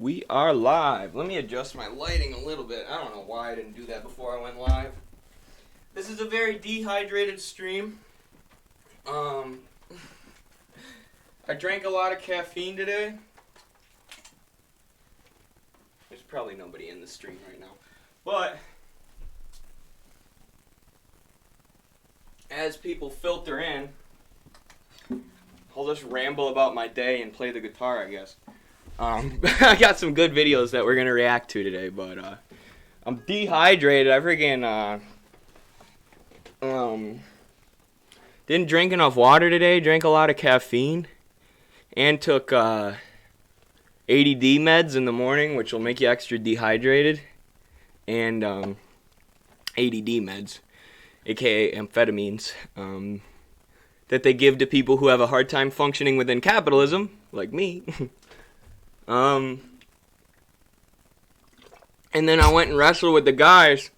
We are live. Let me adjust my lighting a little bit. I don't know why I didn't do that before I went live. This is a very dehydrated stream. I drank a lot of caffeine today. There's probably nobody in the stream right now. But as people filter in, I'll just ramble about my day and play the guitar, I guess. I got some good videos that we're going to react to today, but I'm dehydrated. I freaking didn't drink enough water today, drank a lot of caffeine, and took ADD meds in the morning, which will make you extra dehydrated, and ADD meds, aka amphetamines, that they give to people who have a hard time functioning within capitalism, like me. And then I went and wrestled with the guys,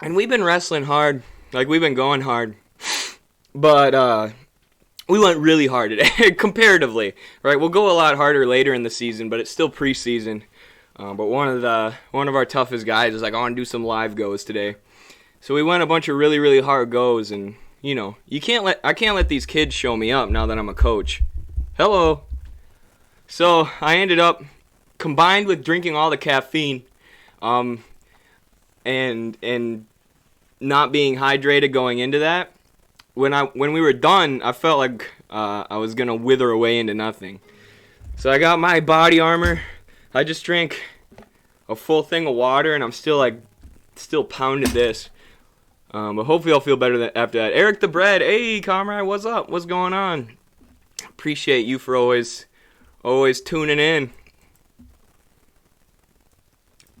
and we've been wrestling hard, like we've been going hard, but we went really hard today, comparatively, right? We'll go a lot harder later in the season, but it's still preseason. But one of our toughest guys is like, I want to do some live goes today, so we went a bunch of really, really hard goes, and you know, I can't let these kids show me up now that I'm a coach. Hello. So I ended up, combined with drinking all the caffeine, and not being hydrated going into that, when we were done, I felt like I was gonna wither away into nothing. So I got my body armor. I just drank a full thing of water, and I'm still pounded this. But hopefully I'll feel better after that. Eric the Bread, hey comrade, what's up? What's going on? Appreciate you for always tuning in.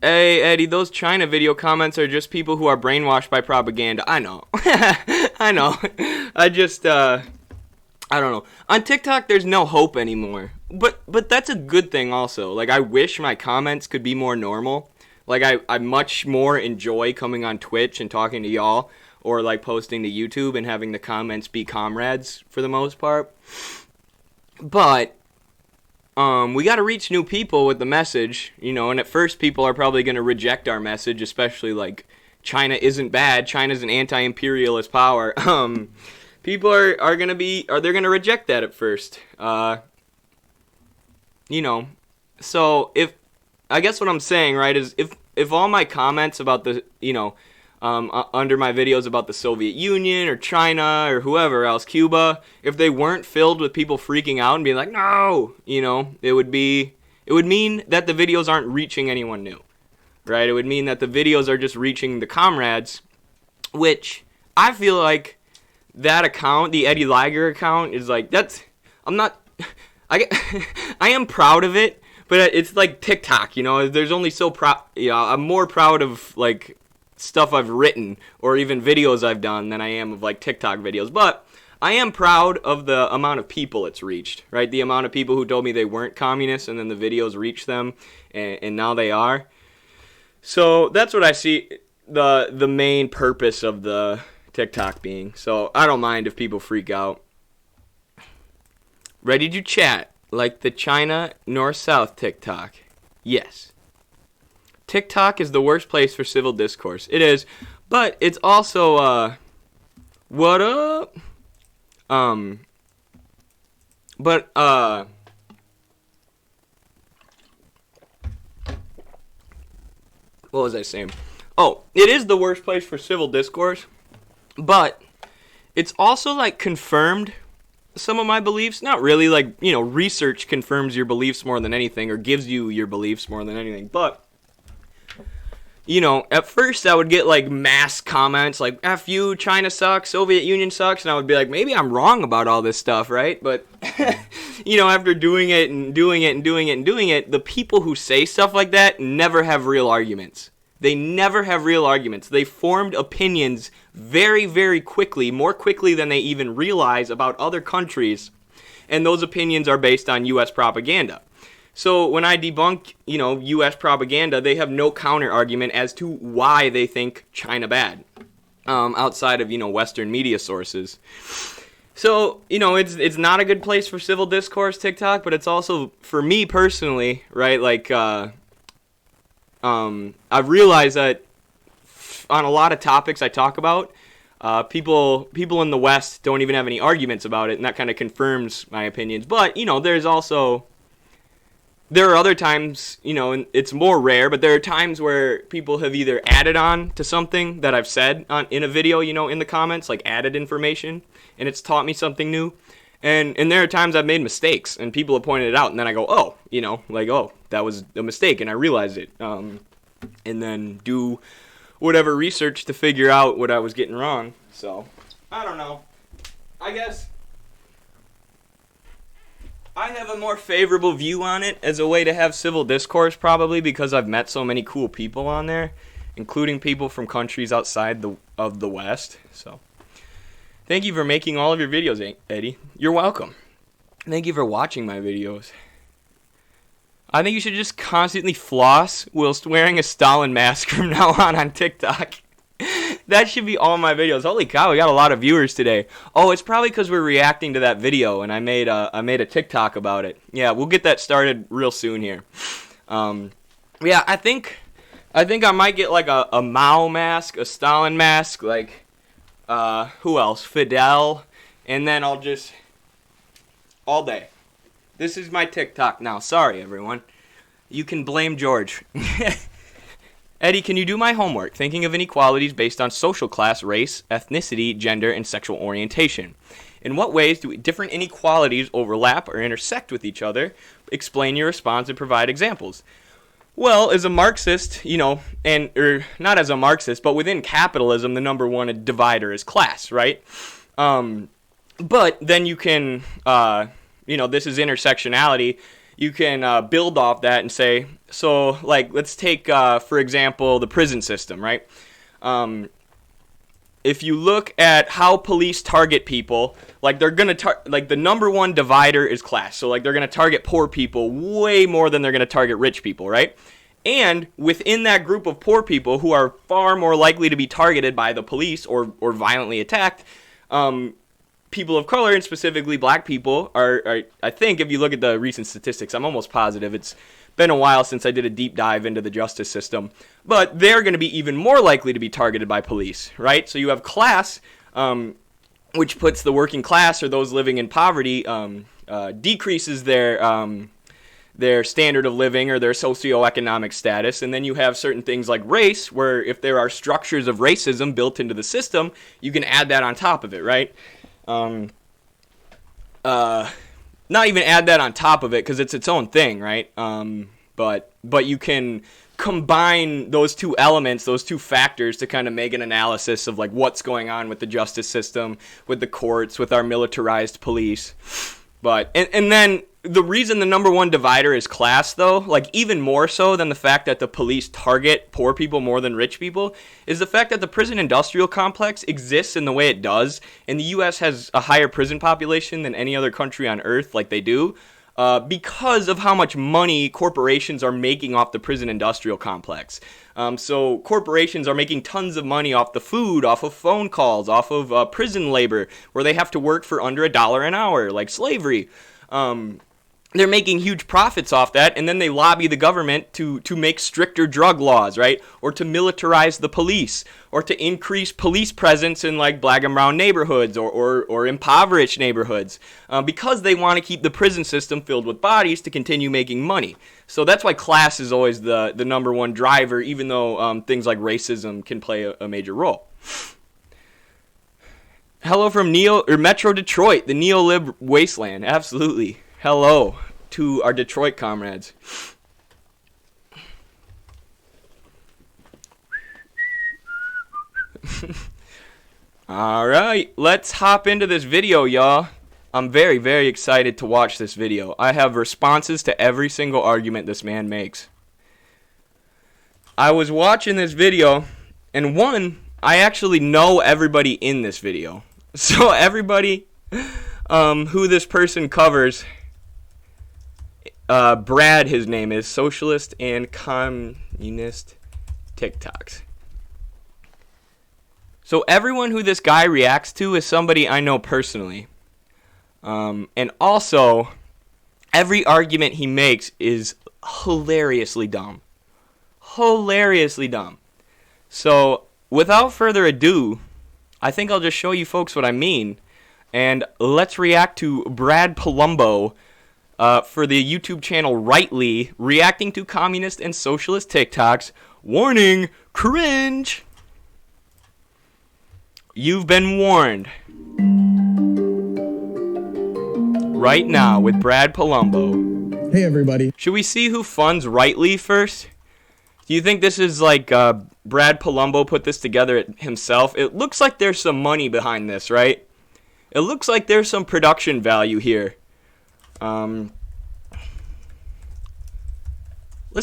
Hey, Eddie, those China video comments are just people who are brainwashed by propaganda. I know. I know. I don't know. On TikTok, there's no hope anymore. But that's a good thing also. Like, I wish my comments could be more normal. Like, I much more enjoy coming on Twitch and talking to y'all, or, like, posting to YouTube and having the comments be comrades for the most part. But we got to reach new people with the message, you know, and at first people are probably going to reject our message, especially like China isn't bad, China's an anti-imperialist power. People they're going to reject that at first. You know, so I guess what I'm saying, right, is if all my comments about the, you know, under my videos about the Soviet Union or China or whoever else, Cuba, if they weren't filled with people freaking out and being like, no, you know, it would mean that the videos aren't reaching anyone new, right? It would mean that the videos are just reaching the comrades, which I feel like that account, the Eddie Liger account, is like, I am proud of it, but it's like TikTok, you know, there's only so I'm more proud of, like, stuff I've written or even videos I've done than I am of, like, TikTok videos. But I am proud of the amount of people it's reached, right? The amount of people who told me they weren't communists and then the videos reached them, and now they are. So that's what I see the main purpose of the TikTok being. So I don't mind if people freak out. Ready to chat like the China North-South TikTok? Yes. TikTok is the worst place for civil discourse. It is, but it's also, what up? What was I saying? Oh, it is the worst place for civil discourse, but it's also, like, confirmed some of my beliefs. Not really, like, you know, research confirms your beliefs more than anything, or gives you your beliefs more than anything, but you know, at first I would get, like, mass comments like, F you, China sucks, Soviet Union sucks, and I would be like, maybe I'm wrong about all this stuff, right? But, you know, after doing it, the people who say stuff like that never have real arguments. They never have real arguments. They formed opinions very, very quickly, more quickly than they even realize about other countries, and those opinions are based on U.S. propaganda. So when I debunk, you know, U.S. propaganda, they have no counter argument as to why they think China bad, outside of, you know, Western media sources. So, it's not a good place for civil discourse, TikTok, but it's also, for me personally, right, like, I've realized that on a lot of topics I talk about, people in the West don't even have any arguments about it, and that kind of confirms my opinions. But, there are other times, and it's more rare, but there are times where people have either added on to something that I've said in a video, in the comments, like added information, and it's taught me something new. And there are times I've made mistakes, and people have pointed it out, and then I go, oh, that was a mistake, and I realized it. And then do whatever research to figure out what I was getting wrong. So, I don't know. I guess I have a more favorable view on it as a way to have civil discourse, probably because I've met so many cool people on there, including people from countries outside of the West. So, thank you for making all of your videos, Eddie. You're welcome. Thank you for watching my videos. I think you should just constantly floss whilst wearing a Stalin mask from now on TikTok. That should be all my videos. Holy cow, we got a lot of viewers today. Oh, it's probably because we're reacting to that video, and I made a TikTok about it. Yeah, we'll get that started real soon here. Yeah, I think I might get like a Mao mask, a Stalin mask, like who else? Fidel, and then I'll just all day. This is my TikTok now. Sorry, everyone. You can blame George. Eddie, can you do my homework? Thinking of inequalities based on social class, race, ethnicity, gender, and sexual orientation. In what ways do different inequalities overlap or intersect with each other? Explain your response and provide examples. Well, as a Marxist, or not as a Marxist, but within capitalism, the number one divider is class, right? But then you can, this is intersectionality. You can build off that and say, so, like, let's take, for example, the prison system, right? If you look at how police target people, like, they're going to like, the number one divider is class. So, like, they're going to target poor people way more than they're going to target rich people, right? And within that group of poor people who are far more likely to be targeted by the police or violently attacked, people of color, and specifically black people, are, I think, if you look at the recent statistics, I'm almost positive, it's been a while since I did a deep dive into the justice system, but they're going to be even more likely to be targeted by police, right? So you have class, which puts the working class or those living in poverty, decreases their standard of living or their socioeconomic status, and then you have certain things like race, where if there are structures of racism built into the system, you can add that on top of it, right? Not even add that on top of it because it's its own thing, right? But you can combine those two elements, those two factors, to kind of make an analysis of like what's going on with the justice system, with the courts, with our militarized police. But and then the reason the number one divider is class, though, like even more so than the fact that the police target poor people more than rich people, is the fact that the prison industrial complex exists in the way it does, and the U.S. has a higher prison population than any other country on earth, like they do, because of how much money corporations are making off the prison industrial complex. So corporations are making tons of money off the food, off of phone calls, off of prison labor, where they have to work for under $1 an hour, like slavery. They're making huge profits off that, and then they lobby the government to make stricter drug laws, right? Or to militarize the police, or to increase police presence in like black and brown neighborhoods or impoverished neighborhoods, because they want to keep the prison system filled with bodies to continue making money. So that's why class is always the number one driver, even though things like racism can play a major role. Hello from Metro Detroit, the neo-lib wasteland. Absolutely. Hello to our Detroit comrades. All right, let's hop into this video, y'all. I'm very, very excited to watch this video. I have responses to every single argument this man makes. I was watching this video, and I actually know everybody in this video. So everybody who this person covers, Brad, his name is, Socialist and Communist TikToks. So everyone who this guy reacts to is somebody I know personally. And also, every argument he makes is hilariously dumb. Hilariously dumb. So, without further ado, I think I'll just show you folks what I mean. And let's react to Brad Palumbo for the YouTube channel Rightly, reacting to communist and socialist TikToks. Warning, cringe! You've been warned. Right now with Brad Palumbo. Hey everybody. Should we see who funds Rightly first? Do you think this is like Brad Palumbo put this together himself? It looks like there's some money behind this, right? It looks like there's some production value here. Let's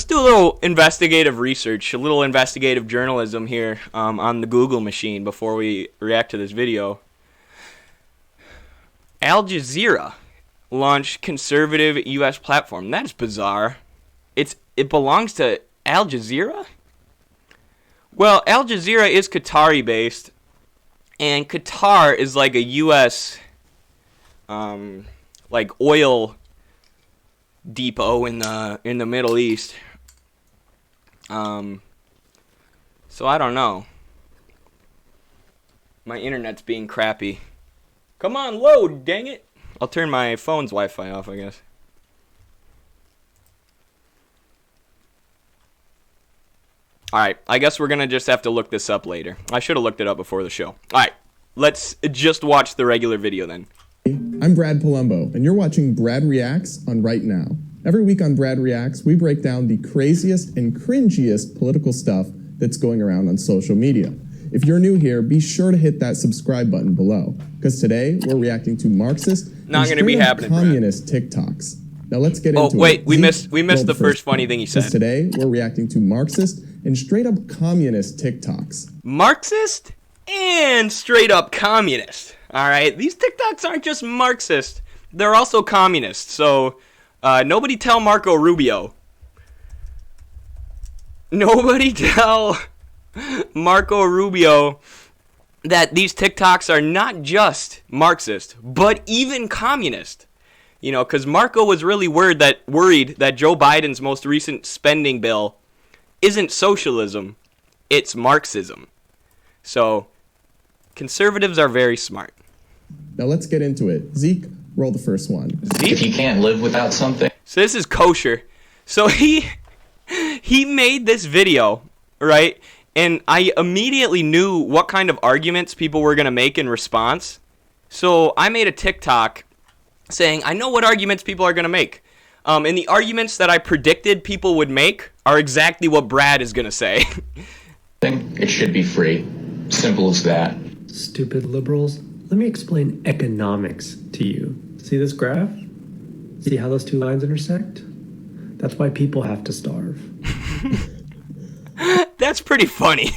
do a little investigative research, a little investigative journalism here on the Google machine before we react to this video. Al Jazeera launched conservative U.S. platform. That's bizarre. It belongs to Al Jazeera? Well, Al Jazeera is Qatari based, and Qatar is like a U.S. Like oil depot in the Middle East. So I don't know. My internet's being crappy. Come on, load, dang it. I'll turn my phone's Wi-Fi off, I guess. Alright, I guess we're gonna just have to look this up later. I should have looked it up before the show. Alright, let's just watch the regular video then. I'm Brad Palumbo, and you're watching Brad Reacts on Right Now. Every week on Brad Reacts, we break down the craziest and cringiest political stuff that's going around on social media. If you're new here, be sure to hit that subscribe button below, because today we're reacting to Marxist Not gonna be happening, communist TikToks. Now let's get into it. Oh wait, we missed the first funny thing he said. Today we're reacting to Marxist and straight up communist TikToks. Marxist and straight up communist. Alright, these TikToks aren't just Marxist, they're also communist. So, nobody tell Marco Rubio. Nobody tell Marco Rubio that these TikToks are not just Marxist, but even communist. You know, because Marco was really worried that Joe Biden's most recent spending bill isn't socialism, it's Marxism. So, conservatives are very smart. Now let's get into it. Zeke, roll the first one. Zeke? If you can't live without something. So this is kosher. So he made this video, right? And I immediately knew what kind of arguments people were going to make in response. So I made a TikTok saying, I know what arguments people are going to make. And the arguments that I predicted people would make are exactly what Brad is going to say. It should be free. Simple as that. Stupid liberals. Let me explain economics to you. See this graph? See how those two lines intersect? That's why people have to starve. That's pretty funny.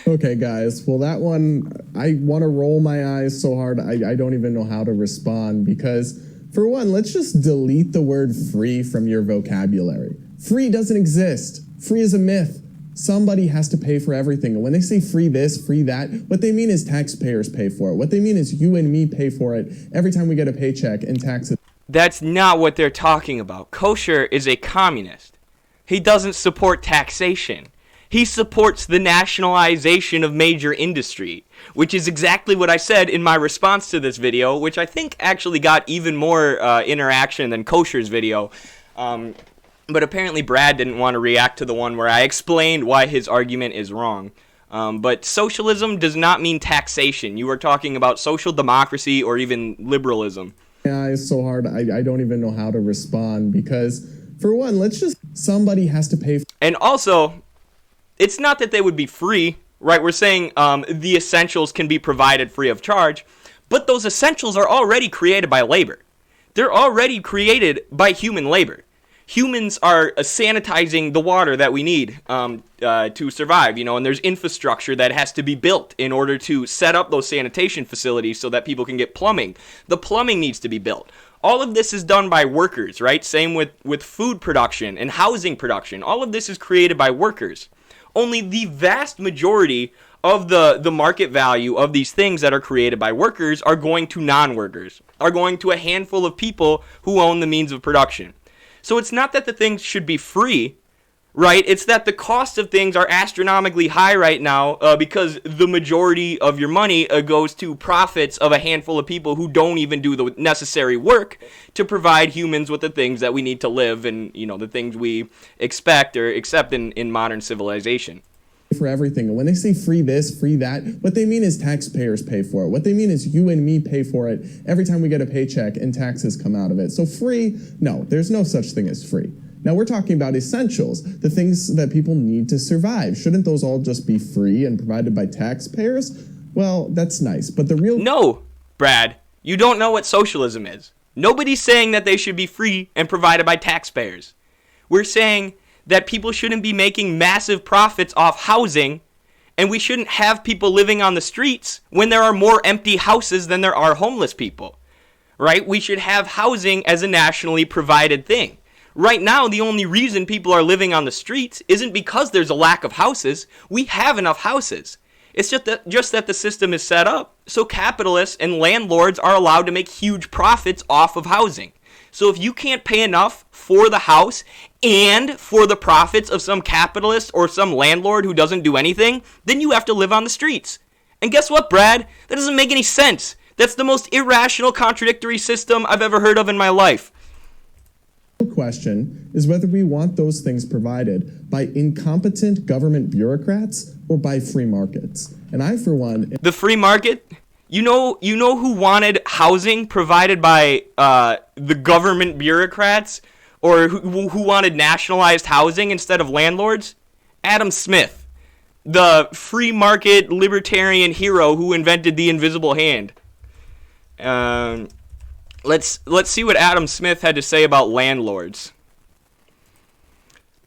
Okay, guys. Well, that one, I want to roll my eyes so hard I don't even know how to respond because, for one, let's just delete the word free from your vocabulary. Free doesn't exist. Free is a myth. Somebody has to pay for everything. And when they say free this, free that, what they mean is taxpayers pay for it. What they mean is you and me pay for it every time we get a paycheck and taxes. That's not what they're talking about. Kosher is a communist. He doesn't support taxation. He supports the nationalization of major industry, which is exactly what I said in my response to this video, which I think actually got even more interaction than Kosher's video. But apparently Brad didn't want to react to the one where I explained why his argument is wrong. But socialism does not mean taxation. You are talking about social democracy or even liberalism. My eyes so hard I don't even know how to respond because, for one, let's just, somebody has to pay. And also, it's not that they would be free, right? We're saying the essentials can be provided free of charge, but those essentials are already created by labor. They're already created by human labor. Humans are sanitizing the water that we need to survive, you know, and there's infrastructure that has to be built in order to set up those sanitation facilities so that people can get plumbing. The plumbing needs to be built. All of this is done by workers, right? Same with food production and housing production. All of this is created by workers. Only the vast majority of the market value of these things that are created by workers are going to non-workers, are going to a handful of people who own the means of production. So it's not that the things should be free, right? It's that the cost of things are astronomically high right now because the majority of your money goes to profits of a handful of people who don't even do the necessary work to provide humans with the things that we need to live and, you know, the things we expect or accept in modern civilization. For everything. And when they say free this, free that, what they mean is taxpayers pay for it. What they mean is you and me pay for it every time we get a paycheck and taxes come out of it. So free, no, there's no such thing as free. Now we're talking about essentials, the things that people need to survive. Shouldn't those all just be free and provided by taxpayers? Well, that's nice, but the real... No, Brad, you don't know what socialism is. Nobody's saying that they should be free and provided by taxpayers. We're saying that people shouldn't be making massive profits off housing, and we shouldn't have people living on the streets when there are more empty houses than there are homeless people, right? We should have housing as a nationally provided thing. Right now, the only reason people are living on the streets isn't because there's a lack of houses. We have enough houses. It's just that the system is set up so capitalists and landlords are allowed to make huge profits off of housing. So if you can't pay enough for the house and for the profits of some capitalist or some landlord who doesn't do anything, then you have to live on the streets. And guess what, Brad? That doesn't make any sense. That's the most irrational, contradictory system I've ever heard of in my life. The question is whether we want those things provided by incompetent government bureaucrats or by free markets. And I, for one... The free market? You know who wanted housing provided by the government bureaucrats, or who wanted nationalized housing instead of landlords? Adam Smith, the free market libertarian hero who invented the invisible hand. Let's see what Adam Smith had to say about landlords.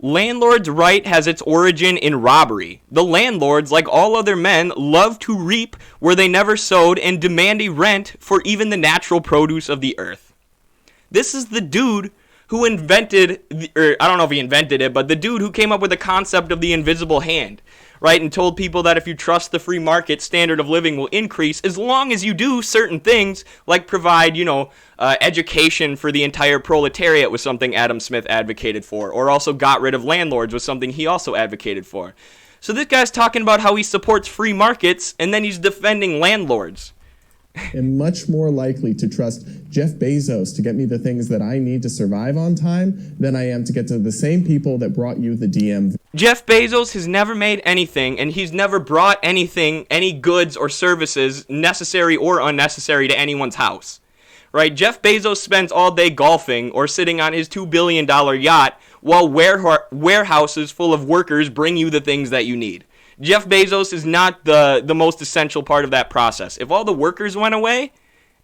Landlord's right has its origin in robbery. The landlords, like all other men, love to reap where they never sowed and demand a rent for even the natural produce of the earth. This is the dude who invented, or I don't know if he invented it, but the dude who came up with the concept of the invisible hand, right? And told people that if you trust the free market, standard of living will increase as long as you do certain things like provide, education for the entire proletariat was something Adam Smith advocated for, or also got rid of landlords was something he also advocated for. So this guy's talking about how he supports free markets, and then he's defending landlords. am much more likely to trust Jeff Bezos to get me the things that I need to survive on time than I am to get to the same people that brought you the DMV. Jeff Bezos has never made anything, and he's never brought anything, any goods or services, necessary or unnecessary, to anyone's house. Right? Jeff Bezos spends all day golfing or sitting on his $2 billion yacht while warehouses full of workers bring you the things that you need. Jeff Bezos is not the most essential part of that process. If all the workers went away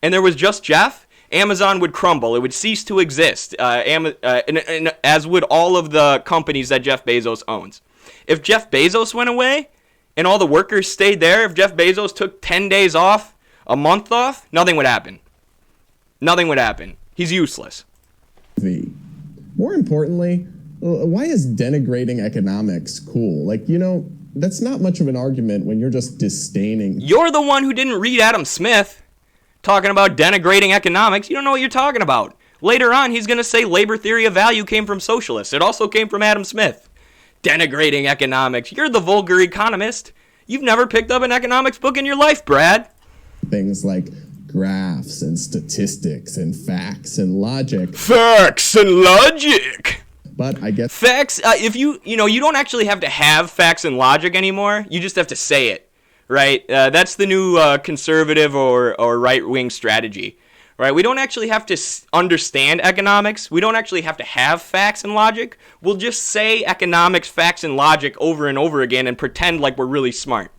and there was just Jeff, Amazon would crumble. It would cease to exist, as would all of the companies that Jeff Bezos owns. If Jeff Bezos went away and all the workers stayed there, if Jeff Bezos took 10 days off, a month off, nothing would happen. Nothing would happen. He's useless. More importantly, why is denigrating economics cool? That's not much of an argument when you're just disdaining. You're the one who didn't read Adam Smith talking about denigrating economics. You don't know what you're talking about. Later on, he's going to say labor theory of value came from socialists. It also came from Adam Smith. Denigrating economics. You're the vulgar economist. You've never picked up an economics book in your life, Brad. Things like graphs and statistics and facts and logic. Facts and logic! But I guess facts, if you don't actually have to have facts and logic anymore. You just have to say it, right? That's the new conservative or right-wing strategy, right? We don't actually have to understand economics. We don't actually have to have facts and logic. We'll just say economics, facts, and logic over and over again and pretend like we're really smart.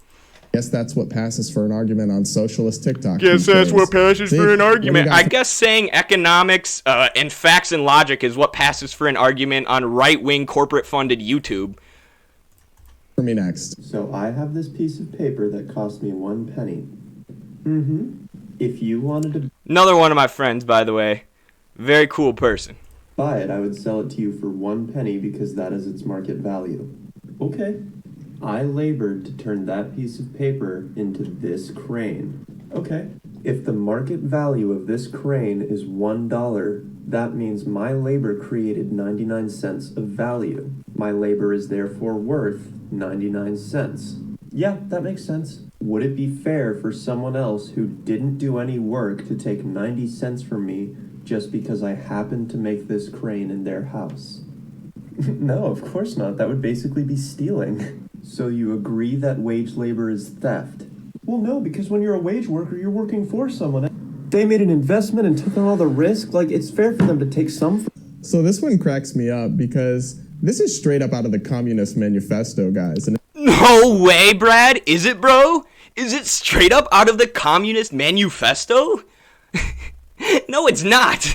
Guess that's what passes for an argument on socialist TikTok. Guess that's what passes for an argument. I guess saying economics and facts and logic is what passes for an argument on right-wing corporate-funded YouTube. For me next. So I have this piece of paper that cost me 1 penny. If you wanted to Another one of my friends, by the way. Very cool person. buy it, I would sell it to you for 1 penny because that is its market value. Okay. I labored to turn that piece of paper into this crane. Okay. If the market value of this crane is $1, that means my labor created 99 cents of value. My labor is therefore worth 99 cents. Yeah, that makes sense. Would it be fair for someone else who didn't do any work to take 90 cents from me just because I happened to make this crane in their house? No, of course not. That would basically be stealing. So you agree that wage labor is theft? Well, no, because when you're a wage worker, you're working for someone. They made an investment and took on all the risk. Like, it's fair for them to take some. So this one cracks me up because this is straight up out of the Communist Manifesto, guys. And No way, Brad. Is it, bro? Is it straight up out of the Communist Manifesto? No, it's not.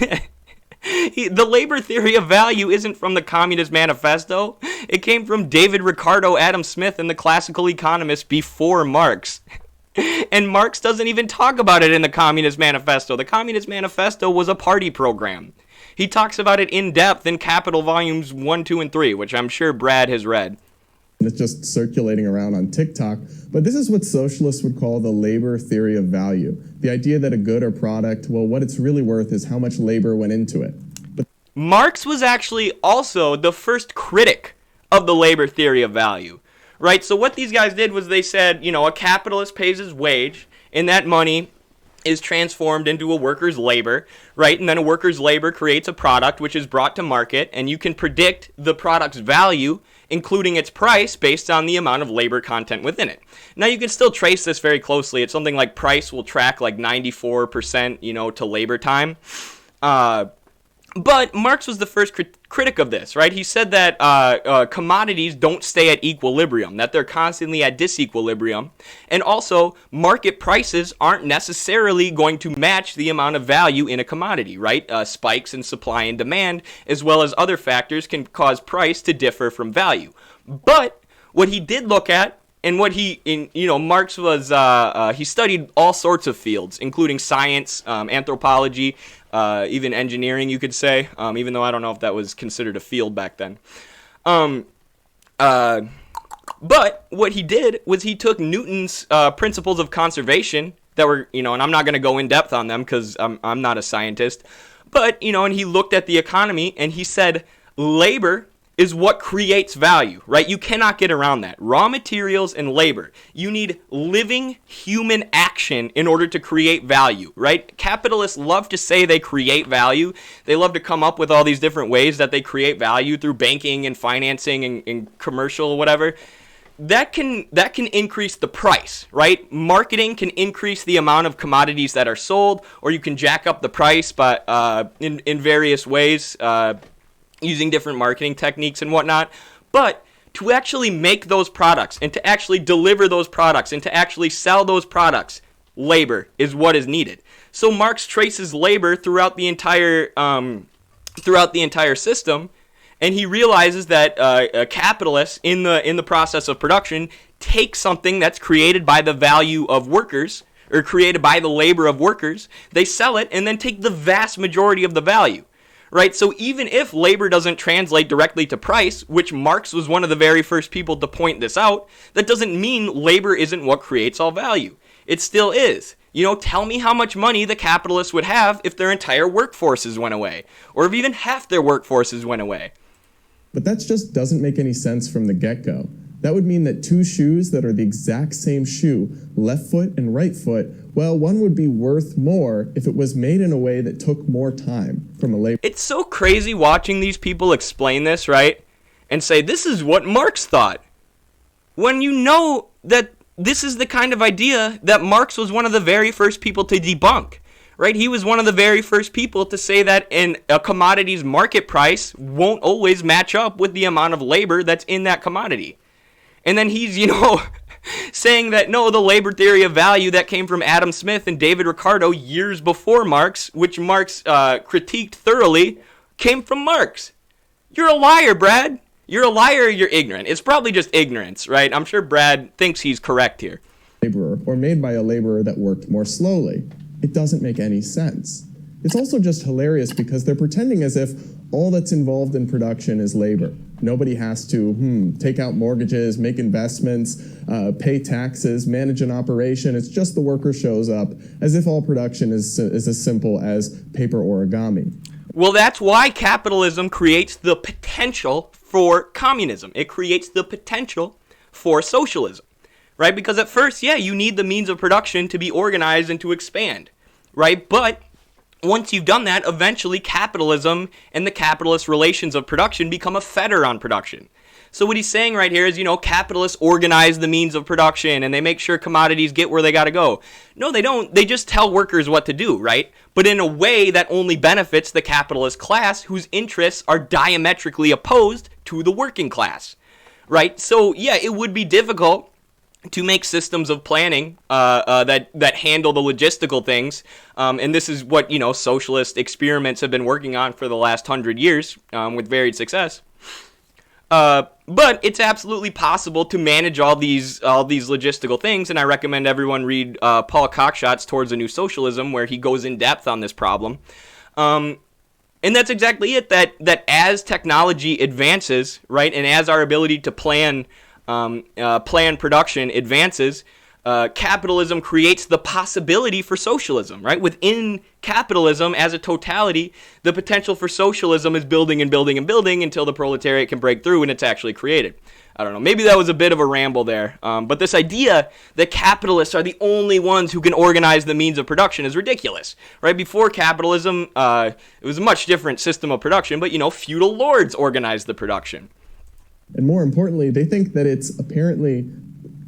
The labor theory of value isn't from the Communist Manifesto. It came from David Ricardo, Adam Smith, and the classical economists before Marx. And Marx doesn't even talk about it in the Communist Manifesto. The Communist Manifesto was a party program. He talks about it in depth in Capital Volumes 1, 2, and 3, which I'm sure Brad has read. it's just circulating around on TikTok. But this is what socialists would call the labor theory of value. The idea that a good or product, well, what it's really worth is how much labor went into it. But Marx was actually also the first critic of the labor theory of value, right? So what these guys did was they said, you know, a capitalist pays his wage, and that money is transformed into a worker's labor, right? And then a worker's labor creates a product which is brought to market, and you can predict the product's value, including its price, based on the amount of labor content within it. Now, you can still trace this very closely. It's something like price will track like 94%, you know, to labor time. But Marx was the first critic of this, right? He said that commodities don't stay at equilibrium, that they're constantly at disequilibrium, and also market prices aren't necessarily going to match the amount of value in a commodity, right? Spikes in supply and demand, as well as other factors, can cause price to differ from value. But what he did look at, and what Marx was, he studied all sorts of fields, including science, anthropology, even engineering, you could say, even though I don't know if that was considered a field back then. But what he did was he took Newton's principles of conservation that were, and I'm not going to go in depth on them because I'm not a scientist, but, and he looked at the economy and he said labor is what creates value, right? You cannot get around that. Raw materials and labor. You need living human action in order to create value, right? Capitalists love to say they create value. They love to come up with all these different ways that they create value through banking and financing and commercial whatever. That can increase the price, right? Marketing can increase the amount of commodities that are sold, or you can jack up the price but in various ways, using different marketing techniques and whatnot. But to actually make those products and to actually deliver those products and to actually sell those products, labor is what is needed. So Marx traces labor throughout the entire system, and he realizes that capitalists in the process of production take something that's created by the value of workers or created by the labor of workers, they sell it and then take the vast majority of the value. Right, so even if labor doesn't translate directly to price, which Marx was one of the very first people to point this out, that doesn't mean labor isn't what creates all value. It still is. Tell me how much money the capitalists would have if their entire workforces went away, or if even half their workforces went away. But that just doesn't make any sense from the get-go. That would mean that two shoes that are the exact same shoe, left foot and right foot, well, one would be worth more if it was made in a way that took more time from a labor. It's so crazy watching these people explain this, right? And say, this is what Marx thought. When you know that this is the kind of idea that Marx was one of the very first people to debunk, right? He was one of the very first people to say that a commodity's market price won't always match up with the amount of labor that's in that commodity. And then he's, saying that, no, the labor theory of value that came from Adam Smith and David Ricardo years before Marx, which Marx critiqued thoroughly, came from Marx. You're a liar, Brad. You're a liar or you're ignorant. It's probably just ignorance, right? I'm sure Brad thinks he's correct here. Laborer, or made by a laborer that worked more slowly. It doesn't make any sense. It's also just hilarious because they're pretending as if all that's involved in production is labor. Nobody has to take out mortgages, make investments, pay taxes, manage an operation. It's just the worker shows up, as if all production is as simple as paper origami. Well, that's why capitalism creates the potential for communism. It creates the potential for socialism, right? Because at first, yeah, you need the means of production to be organized and to expand, right? But once you've done that, eventually capitalism and the capitalist relations of production become a fetter on production. So what he's saying right here is, capitalists organize the means of production and they make sure commodities get where they got to go. No, they don't. They just tell workers what to do, right? But in a way that only benefits the capitalist class whose interests are diametrically opposed to the working class, right? So, yeah, it would be difficult to make systems of planning that handle the logistical things. And this is what, socialist experiments have been working on for the last 100 years with varied success. But it's absolutely possible to manage all these logistical things, and I recommend everyone read Paul Cockshot's Towards a New Socialism, where he goes in depth on this problem. And that's exactly it, that as technology advances, right, and as our ability to plan production advances, capitalism creates the possibility for socialism, right? Within capitalism as a totality, the potential for socialism is building and building and building until the proletariat can break through and it's actually created. I don't know, maybe that was a bit of a ramble there, but this idea that capitalists are the only ones who can organize the means of production is ridiculous, right? Before capitalism, it was a much different system of production, but, feudal lords organized the production. And more importantly, they think that it's apparently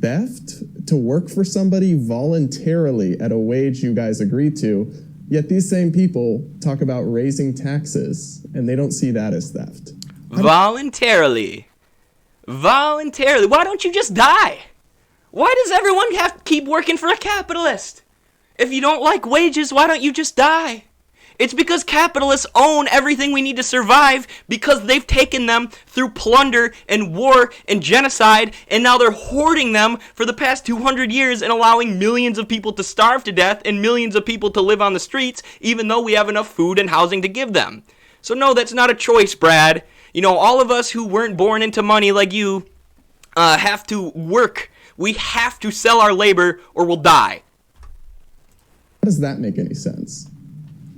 theft to work for somebody voluntarily at a wage you guys agree to, yet these same people talk about raising taxes, and they don't see that as theft. Voluntarily. Why don't you just die? Why does everyone have to keep working for a capitalist? If you don't like wages, why don't you just die? It's because capitalists own everything we need to survive because they've taken them through plunder and war and genocide, and now they're hoarding them for the past 200 years and allowing millions of people to starve to death and millions of people to live on the streets, even though we have enough food and housing to give them. So no, that's not a choice, Brad. All of us who weren't born into money like you have to work. We have to sell our labor or we'll die. How does that make any sense?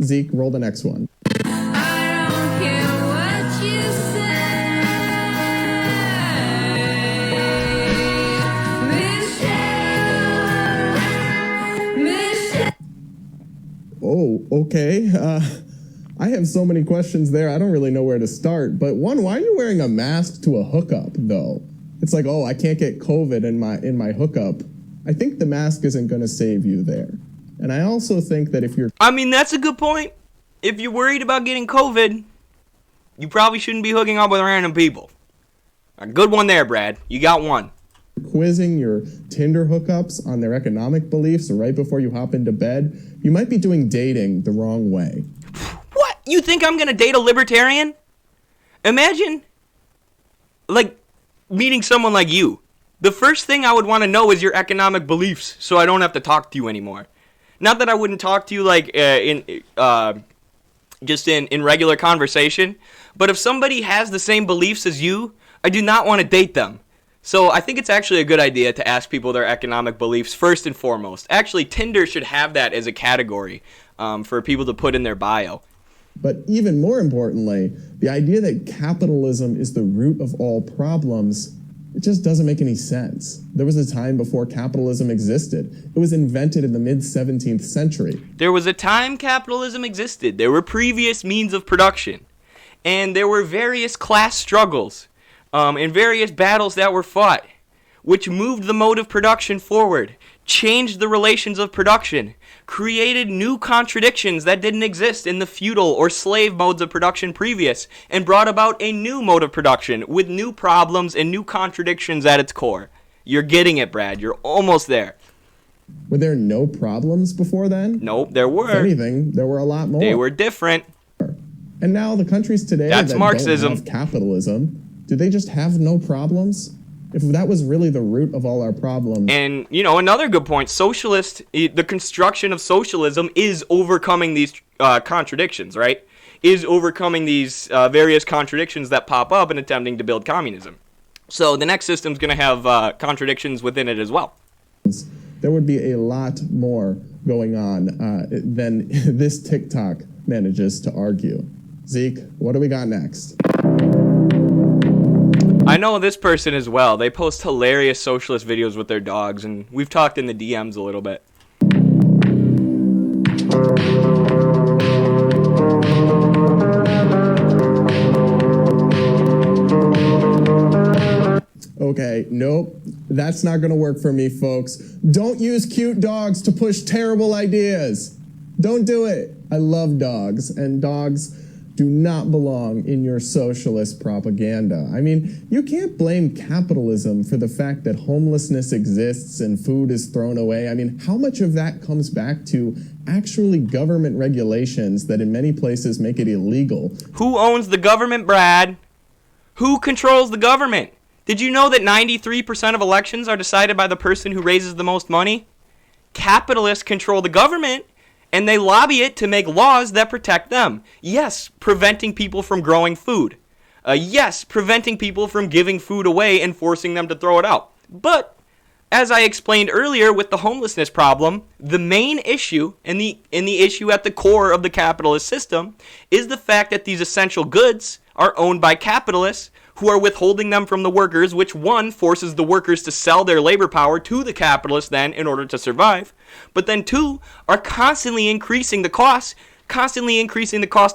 Zeke, roll the next one. I don't care what you say, Michelle. Oh, okay. I have so many questions there, I don't really know where to start. But one, why are you wearing a mask to a hookup, though? It's like, I can't get COVID in my hookup. I think the mask isn't going to save you there. And I also think that if you're... that's a good point. If you're worried about getting COVID, you probably shouldn't be hooking up with random people. A good one there, Brad. You got one. Quizzing your Tinder hookups on their economic beliefs right before you hop into bed, you might be doing dating the wrong way. What? You think I'm going to date a libertarian? Imagine, meeting someone like you. The first thing I would want to know is your economic beliefs so I don't have to talk to you anymore. Not that I wouldn't talk to you in regular conversation, but if somebody has the same beliefs as you, I do not want to date them. So I think it's actually a good idea to ask people their economic beliefs first and foremost. Actually, Tinder should have that as a category for people to put in their bio. But even more importantly, the idea that capitalism is the root of all problems, it just doesn't make any sense. There was a time before capitalism existed. It was invented in the mid-17th century. There was a time capitalism existed. There were previous means of production. And there were various class struggles and various battles that were fought, which moved the mode of production forward, changed the relations of production, created new contradictions that didn't exist in the feudal or slave modes of production previous, and brought about a new mode of production with new problems and new contradictions at its core. You're getting it, Brad. You're almost there. Were there no problems before then? Nope, there were. If anything, there were a lot more. They were different. And now the countries today That's that Marxism. don't have capitalism, do they just have no problems? If that was really the root of all our problems. And, another good point, the construction of socialism is overcoming these contradictions, right? is overcoming these various contradictions that pop up and attempting to build communism. So the next system's going to have contradictions within it as well. There would be a lot more going on than this TikTok manages to argue. Zeke, what do we got next? I know this person as well. They post hilarious socialist videos with their dogs, and we've talked in the DMs a little bit. Okay, nope, that's not gonna work for me, folks. Don't use cute dogs to push terrible ideas. Don't do it. I love dogs, and dogs do not belong in your socialist propaganda. I mean, you can't blame capitalism for the fact that homelessness exists and food is thrown away. I mean, how much of that comes back to actually government regulations that in many places make it illegal? Who owns the government, Brad? Who controls the government? Did you know that 93% of elections are decided by the person who raises the most money? Capitalists control the government, and they lobby it to make laws that protect them. Yes, preventing people from growing food. Yes, preventing people from giving food away and forcing them to throw it out. But, as I explained earlier with the homelessness problem, the main issue and the issue at the core of the capitalist system is the fact that these essential goods are owned by capitalists who are withholding them from the workers, which one forces the workers to sell their labor power to the capitalists then in order to survive, but then two are constantly increasing the cost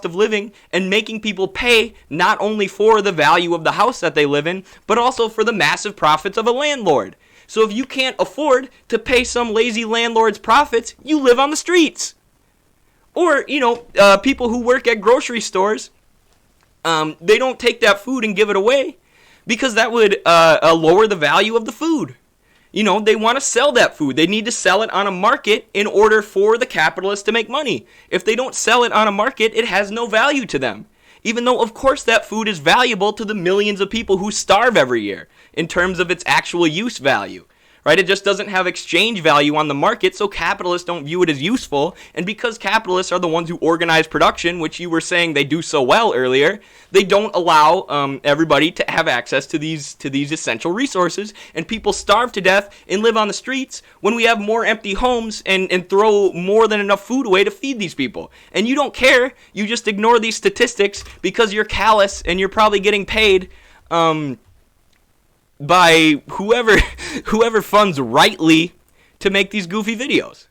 of living and making people pay not only for the value of the house that they live in, but also for the massive profits of a landlord. So if you can't afford to pay some lazy landlord's profits, you live on the streets. Or, people who work at grocery stores, they don't take that food and give it away because that would lower the value of the food. They want to sell that food. They need to sell it on a market in order for the capitalists to make money. If they don't sell it on a market, it has no value to them. Even though, of course, that food is valuable to the millions of people who starve every year in terms of its actual use value. Right? It just doesn't have exchange value on the market, so capitalists don't view it as useful. And because capitalists are the ones who organize production, which you were saying they do so well earlier, they don't allow everybody to have access to these essential resources. And people starve to death and live on the streets when we have more empty homes and throw more than enough food away to feed these people. And you don't care. You just ignore these statistics because you're callous and you're probably getting paid by whoever funds rightly to make these goofy videos.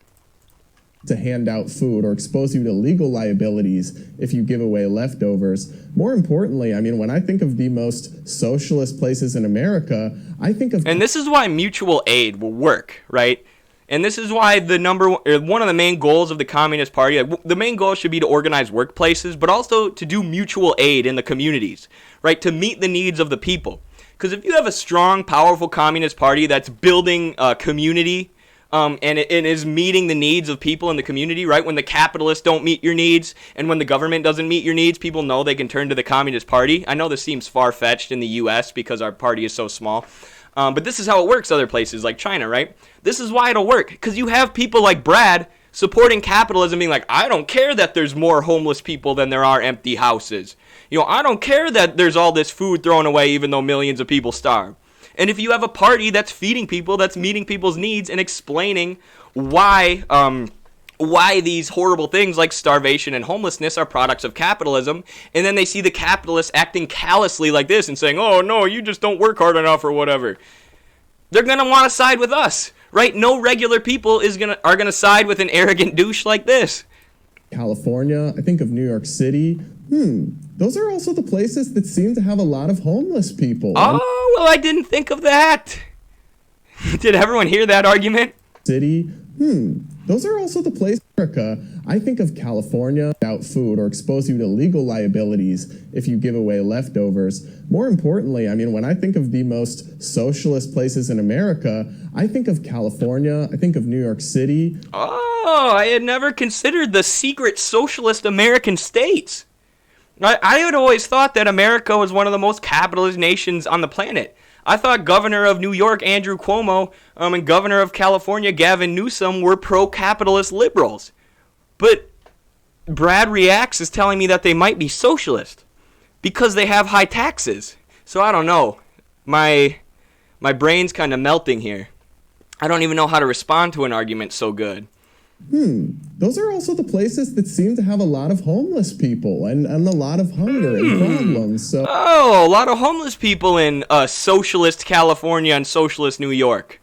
To hand out food or expose you to legal liabilities if you give away leftovers. More importantly, I mean, when I think of the most socialist places in America, I think of... And this is why mutual aid will work, right? And this is why one of the main goals of the Communist Party, the main goal should be to organize workplaces, but also to do mutual aid in the communities, right? To meet the needs of the people. Because if you have a strong, powerful Communist Party that's building a community and is meeting the needs of people in the community, right? When the capitalists don't meet your needs and when the government doesn't meet your needs, people know they can turn to the Communist Party. I know this seems far-fetched in the U.S. because our party is so small. But this is how it works other places like China, right? This is why it'll work. Because you have people like Brad supporting capitalism being like, I don't care that there's more homeless people than there are empty houses. I don't care that there's all this food thrown away even though millions of people starve. And if you have a party that's feeding people, that's meeting people's needs and explaining why these horrible things like starvation and homelessness are products of capitalism, and then they see the capitalists acting callously like this and saying, oh no, you just don't work hard enough or whatever, they're going to want to side with us, right? No regular people are going to side with an arrogant douche like this. California, I think of New York City. Those are also the places that seem to have a lot of homeless people. Oh, well, I didn't think of that. Did everyone hear that argument? City, those are also the places in America. I think of California, without food or expose you to legal liabilities if you give away leftovers. More importantly, I mean, when I think of the most socialist places in America, I think of California, I think of New York City. Oh, I had never considered the secret socialist American states. I had always thought that America was one of the most capitalist nations on the planet. I thought Governor of New York, Andrew Cuomo, and Governor of California, Gavin Newsom, were pro-capitalist liberals. But Brad Reacts is telling me that they might be socialist because they have high taxes. So I don't know. My brain's kind of melting here. I don't even know how to respond to an argument so good. Those are also the places that seem to have a lot of homeless people and a lot of hunger and problems. So Oh, a lot of homeless people in socialist California and socialist New York.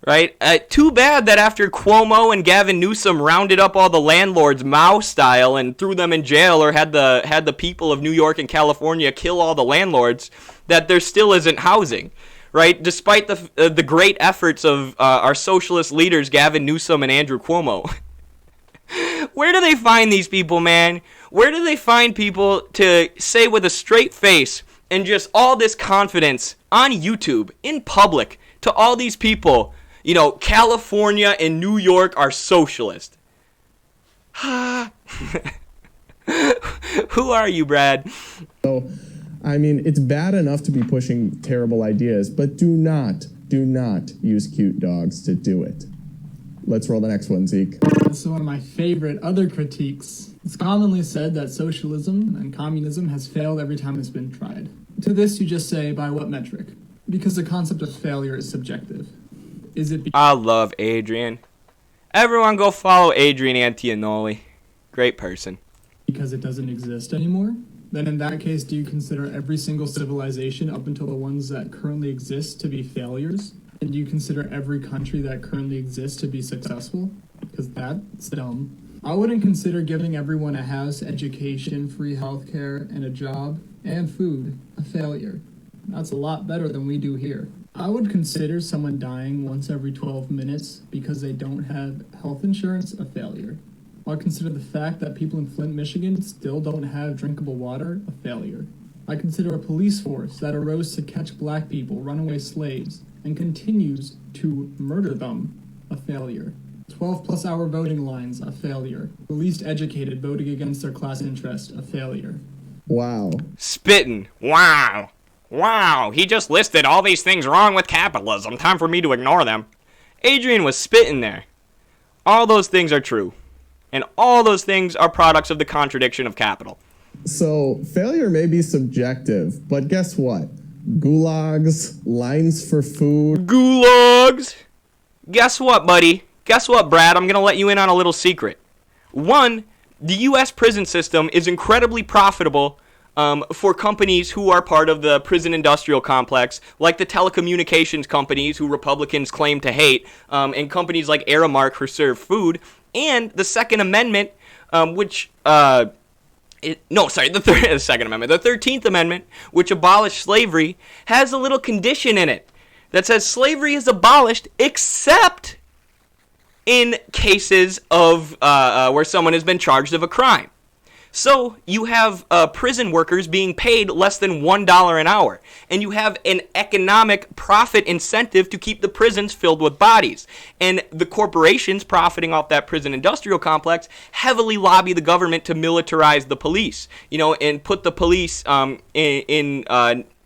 Right? Too bad that after Cuomo and Gavin Newsom rounded up all the landlords Mao style and threw them in jail, or had the people of New York and California kill all the landlords, that there still isn't housing. Right? Despite the great efforts of our socialist leaders, Gavin Newsom and Andrew Cuomo. Where do they find these people, man? Where do they find people to say with a straight face and just all this confidence on YouTube, in public, to all these people, you know, California and New York are socialist? Who are you, Brad? I mean, it's bad enough to be pushing terrible ideas, but do not use cute dogs to do it. Let's roll the next one, Zeke. This is one of my favorite other critiques. It's commonly said that socialism and communism has failed every time it's been tried. To this you just say, by what metric? Because the concept of failure is subjective. Is it I love Adrian. Everyone go follow Adrian Antianoli. Great person. because it doesn't exist anymore? Then in that case, do you consider every single civilization up until the ones that currently exist to be failures? And do you consider every country that currently exists to be successful? Because that's dumb. I wouldn't consider giving everyone a house, education, free healthcare, and a job, and food a failure. That's a lot better than we do here. I would consider someone dying once every 12 minutes because they don't have health insurance a failure. I consider the fact that people in Flint, Michigan still don't have drinkable water a failure. I consider a police force that arose to catch black people, runaway slaves, and continues to murder them a failure. 12-plus hour voting lines a failure. The least educated voting against their class interest a failure. Wow. Spittin'. Wow. Wow. He just listed all these things wrong with capitalism. Time for me to ignore them. Adrian was spitting there. All those things are true. And all those things are products of the contradiction of capital. So, failure may be subjective, but guess what? Gulags, lines for food. Gulags! Guess what, buddy? Guess what, Brad? I'm going to let you in on a little secret. One, the U.S. prison system is incredibly profitable for companies who are part of the prison industrial complex, like the telecommunications companies who Republicans claim to hate, and companies like Aramark who serve food, and the Second Amendment, the Second Amendment. The 13th Amendment, which abolished slavery, has a little condition in it that says slavery is abolished except in cases of where someone has been charged of a crime. So you have prison workers being paid less than $1 an hour, and you have an economic profit incentive to keep the prisons filled with bodies. And the corporations profiting off that prison industrial complex heavily lobby the government to militarize the police, and put the police in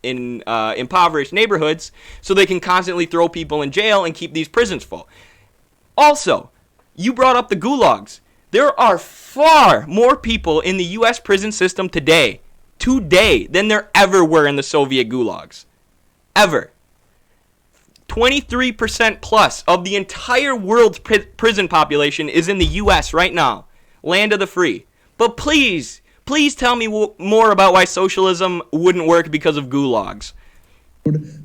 impoverished neighborhoods so they can constantly throw people in jail and keep these prisons full. Also, you brought up the gulags. There are far more people in the U.S. prison system today, than there ever were in the Soviet gulags. Ever. 23% plus of the entire world's prison population is in the U.S. right now. Land of the free. But please tell me more about why socialism wouldn't work because of gulags.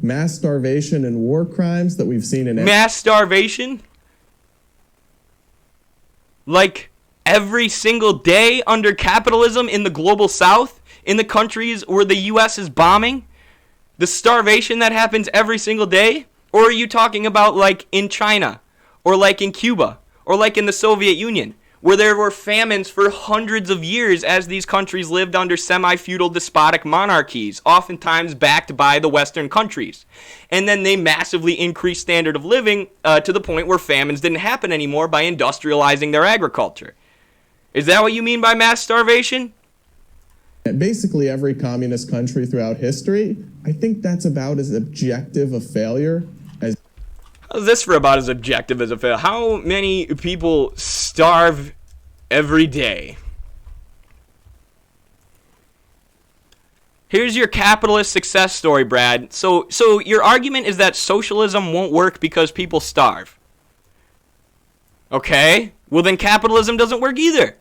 Mass starvation and war crimes that we've seen in... Mass starvation? Like every single day under capitalism in the global south, in the countries where the U.S. is bombing? The starvation that happens every single day? Or are you talking about like in China? Or like in Cuba? Or like in the Soviet Union? Where there were famines for hundreds of years as these countries lived under semi-feudal despotic monarchies, oftentimes backed by the Western countries. And then they massively increased standard of living to the point where famines didn't happen anymore by industrializing their agriculture. Is that what you mean by mass starvation? Basically every communist country throughout history, I think that's about as objective a failure as... How's this for about as objective as a failure? How many people starve every day? Here's your capitalist success story, Brad. So your argument is that socialism won't work because people starve. Okay? Well, then capitalism doesn't work either.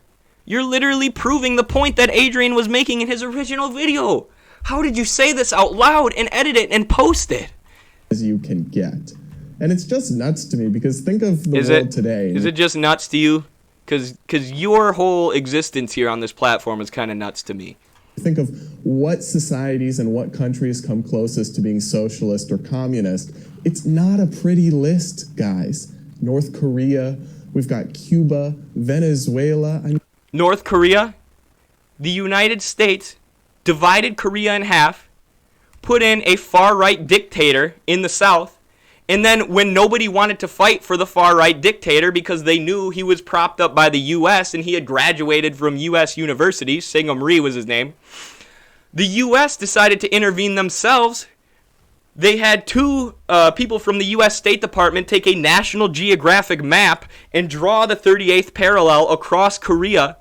You're literally proving the point that Adrian was making in his original video. How did you say this out loud and edit it and post it? As you can get. And it's just nuts to me because think of the world today. Is it just nuts to you? Because your whole existence here on this platform is kind of nuts to me. Think of what societies and what countries come closest to being socialist or communist. It's not a pretty list, guys. North Korea, we've got Cuba, Venezuela. North Korea, the United States divided Korea in half, put in a far-right dictator in the South, and then when nobody wanted to fight for the far-right dictator because they knew he was propped up by the U.S. and he had graduated from U.S. universities, Singham Rhee was his name, the U.S. decided to intervene themselves. They had two people from the U.S. State Department take a National Geographic map and draw the 38th parallel across Korea,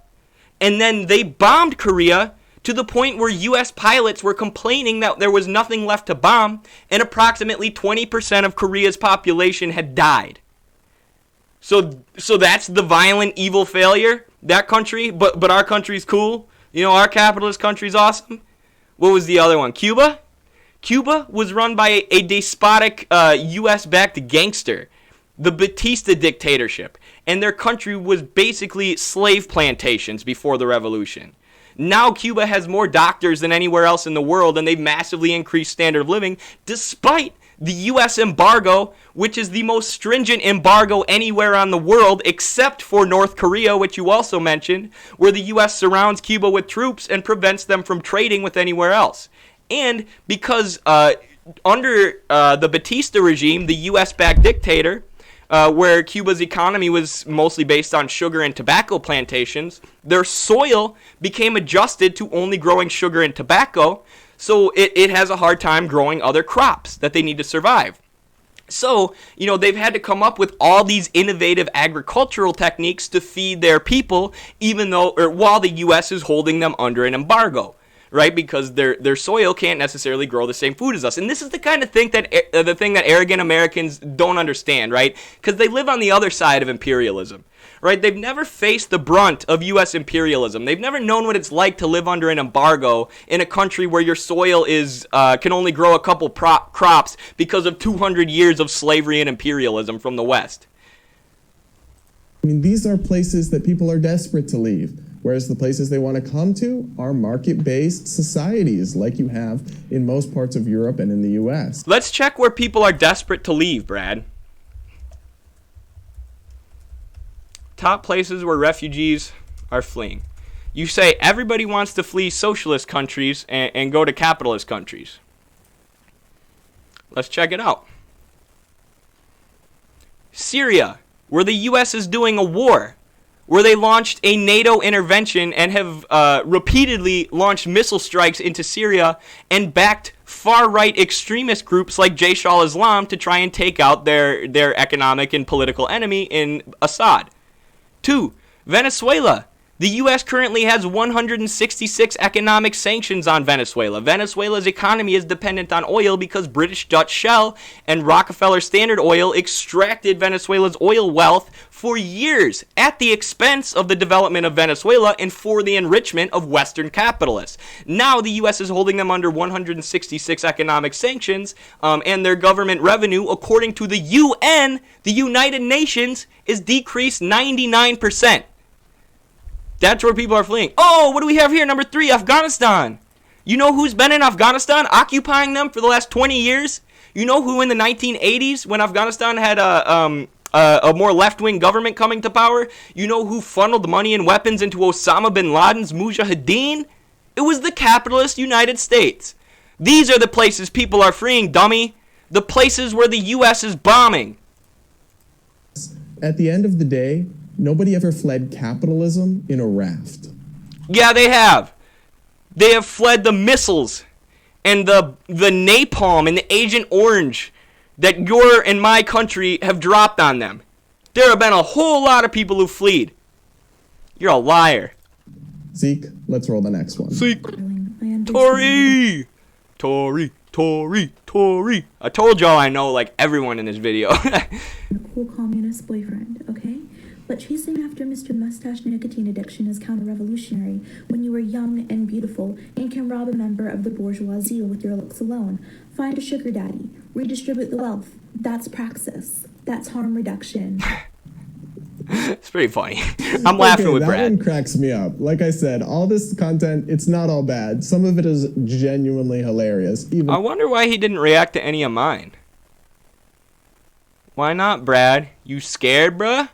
and then they bombed Korea to the point where U.S. pilots were complaining that there was nothing left to bomb, and approximately 20% of Korea's population had died. So that's the violent, evil failure, that country, but our country's cool. You know, our capitalist country's awesome. What was the other one? Cuba? Cuba was run by a despotic U.S.-backed gangster, the Batista dictatorship, and their country was basically slave plantations before the revolution. Now Cuba has more doctors than anywhere else in the world, and they've massively increased standard of living, despite the U.S. embargo, which is the most stringent embargo anywhere on the world, except for North Korea, which you also mentioned, where the U.S. surrounds Cuba with troops and prevents them from trading with anywhere else. And because under the Batista regime, the U.S.-backed dictator, where Cuba's economy was mostly based on sugar and tobacco plantations, their soil became adjusted to only growing sugar and tobacco, so it has a hard time growing other crops that they need to survive. So, you know, they've had to come up with all these innovative agricultural techniques to feed their people, while the U.S. is holding them under an embargo. Right, because their soil can't necessarily grow the same food as us, and this is the kind of thing that arrogant Americans don't understand, right? Because they live on the other side of imperialism, right? They've never faced the brunt of U.S. imperialism. They've never known what it's like to live under an embargo in a country where your soil can only grow a couple crops because of 200 years of slavery and imperialism from the West. I mean, these are places that people are desperate to leave. Whereas the places they want to come to are market-based societies like you have in most parts of Europe and in the U.S. Let's check where people are desperate to leave, Brad. Top places where refugees are fleeing. You say everybody wants to flee socialist countries and go to capitalist countries. Let's check it out. Syria, where the U.S. is doing a war, where they launched a NATO intervention and have repeatedly launched missile strikes into Syria and backed far-right extremist groups like Jaish al-Islam to try and take out their economic and political enemy in Assad. 2. Venezuela. The U.S. currently has 166 economic sanctions on Venezuela. Venezuela's economy is dependent on oil because British Dutch Shell and Rockefeller Standard Oil extracted Venezuela's oil wealth for years at the expense of the development of Venezuela and for the enrichment of Western capitalists. Now the U.S. is holding them under 166 economic sanctions, and their government revenue, according to the UN, the United Nations, is decreased 99%. That's where people are fleeing. Oh, what do we have here? Number 3, Afghanistan. You know who's been in Afghanistan, occupying them for the last 20 years? You know who in the 1980s, when Afghanistan had a more left-wing government coming to power, you know who funneled money and weapons into Osama bin Laden's Mujahideen? It was the capitalist United States. These are the places people are freeing, dummy. The places where the U.S. is bombing. At the end of the day, nobody ever fled capitalism in a raft. Yeah, they have. They have fled the missiles and the napalm and the Agent Orange that your and my country have dropped on them. There have been a whole lot of people who fled. You're a liar. Zeke, let's roll the next one. Zeke. I Tori! Tori! I told y'all I know, like, everyone in this video. A cool communist boyfriend, okay? But chasing after Mr. Mustache nicotine addiction is counter-revolutionary when you are young and beautiful and can rob a member of the bourgeoisie with your looks alone. Find a sugar daddy. Redistribute the wealth. That's praxis. That's harm reduction. It's pretty funny. I'm laughing with that Brad. one cracks me up. Like I said, all this content, it's not all bad. Some of it is genuinely hilarious. I wonder why he didn't react to any of mine. Why not, Brad? You scared, bruh?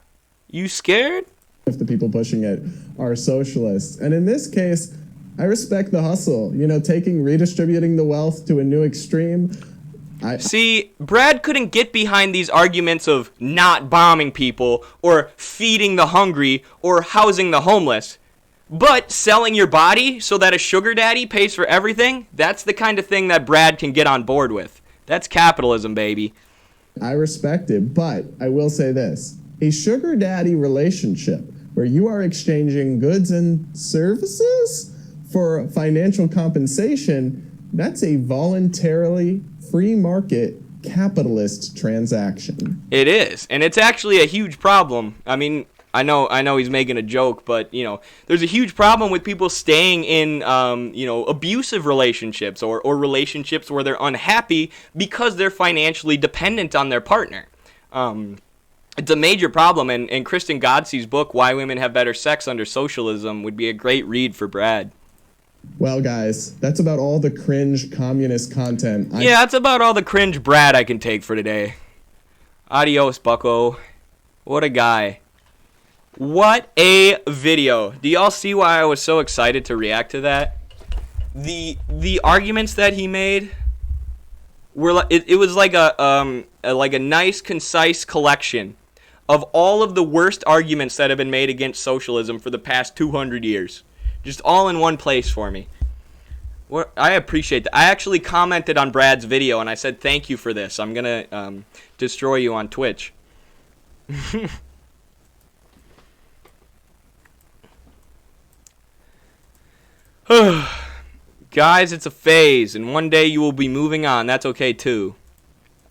You scared? If the people pushing it are socialists. And in this case, I respect the hustle. You know, redistributing the wealth to a new extreme. See, Brad couldn't get behind these arguments of not bombing people or feeding the hungry or housing the homeless. But selling your body so that a sugar daddy pays for everything, that's the kind of thing that Brad can get on board with. That's capitalism, baby. I respect it, but I will say this. A sugar daddy relationship where you are exchanging goods and services for financial compensation, that's a voluntarily free market capitalist transaction. It is, and it's actually a huge problem. I mean, I know he's making a joke, but you know, there's a huge problem with people staying in abusive relationships or relationships where they're unhappy because they're financially dependent on their partner. It's a major problem, and Kristen Godsey's book, Why Women Have Better Sex Under Socialism, would be a great read for Brad. Well, guys, that's about all the cringe communist content. Yeah, that's about all the cringe Brad I can take for today. Adios, bucko. What a guy. What a video. Do y'all see why I was so excited to react to that? The arguments that he made were it was like a nice, concise collection of all of the worst arguments that have been made against socialism for the past 200 years. Just all in one place for me. I appreciate that. I actually commented on Brad's video and I said thank you for this. I'm going to destroy you on Twitch. Guys, it's a phase, and one day you will be moving on. That's okay, too.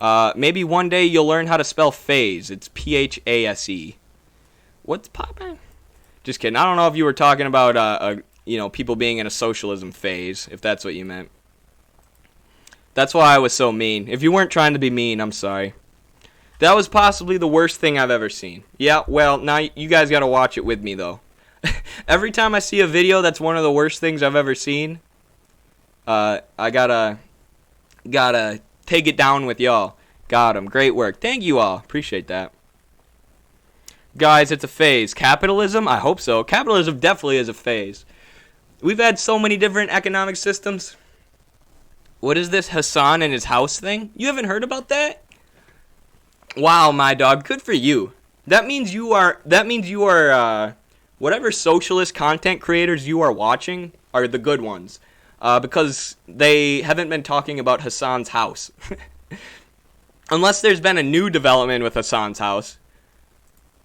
Maybe one day you'll learn how to spell phase. It's Phase. What's poppin'? Just kidding. I don't know if you were talking about, people being in a socialism phase, if that's what you meant. That's why I was so mean. If you weren't trying to be mean, I'm sorry. That was possibly the worst thing I've ever seen. Yeah, well, now you guys got to watch it with me, though. Every time I see a video that's one of the worst things I've ever seen, I gotta take it down with y'all. Got 'em. Great work. Thank you all. Appreciate that. Guys, it's a phase. Capitalism? I hope so. Capitalism definitely is a phase. We've had so many different economic systems. What is this Hassan and his house thing? You haven't heard about that? Wow, my dog. Good for you. That means you are whatever socialist content creators you are watching are the good ones. Because they haven't been talking about Hassan's house. Unless there's been a new development with Hassan's house.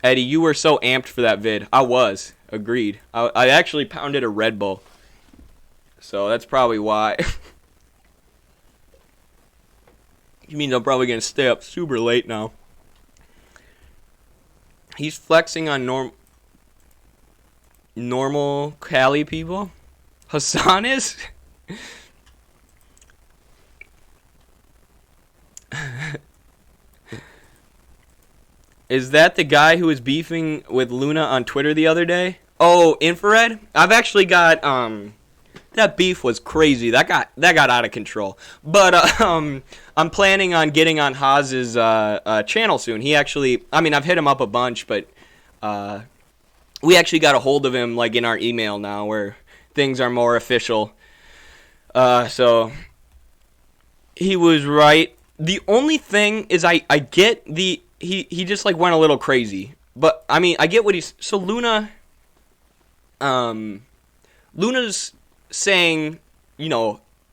Eddie, you were so amped for that vid. I was. Agreed. I actually pounded a Red Bull. So that's probably why. You mean I'm probably going to stay up super late now. He's flexing on normal Cali people. Hassan is? Is that the guy who was beefing with Luna on Twitter the other day? Oh, Infrared? I've actually got that beef was crazy. That got out of control. But I'm planning on getting on Haz's channel soon. He actually, I've hit him up a bunch, but we actually got a hold of him like in our email now where things are more official. So he was right. The only thing is I get he just like went a little crazy. But I get what he's so Luna's saying,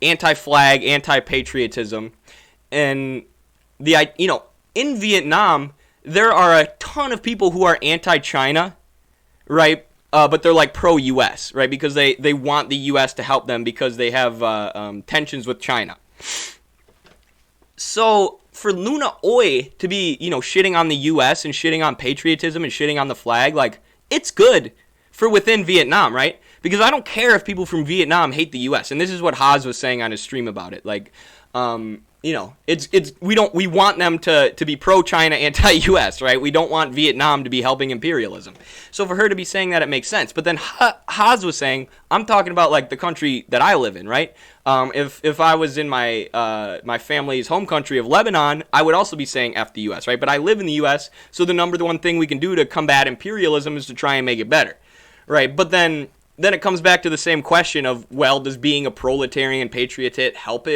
anti-flag, anti-patriotism, and in Vietnam there are a ton of people who are anti-China, right? but they're like pro-U.S., right? Because they want the U.S. to help them because they have tensions with China. So for Luna Oi to be, shitting on the U.S. and shitting on patriotism and shitting on the flag, like, it's good for within Vietnam, right? Because I don't care if people from Vietnam hate the U.S. And this is what Haas was saying on his stream about it. Like, we want them to be pro-China, anti-U.S., right? We don't want Vietnam to be helping imperialism. So for her to be saying that, it makes sense. But then Haas was saying, I'm talking about like the country that I live in, right? If I was in my my family's home country of Lebanon, I would also be saying F the U.S., right? But I live in the U.S., so the number one thing we can do to combat imperialism is to try and make it better, right? But then it comes back to the same question of, well, does being a proletarian patriot help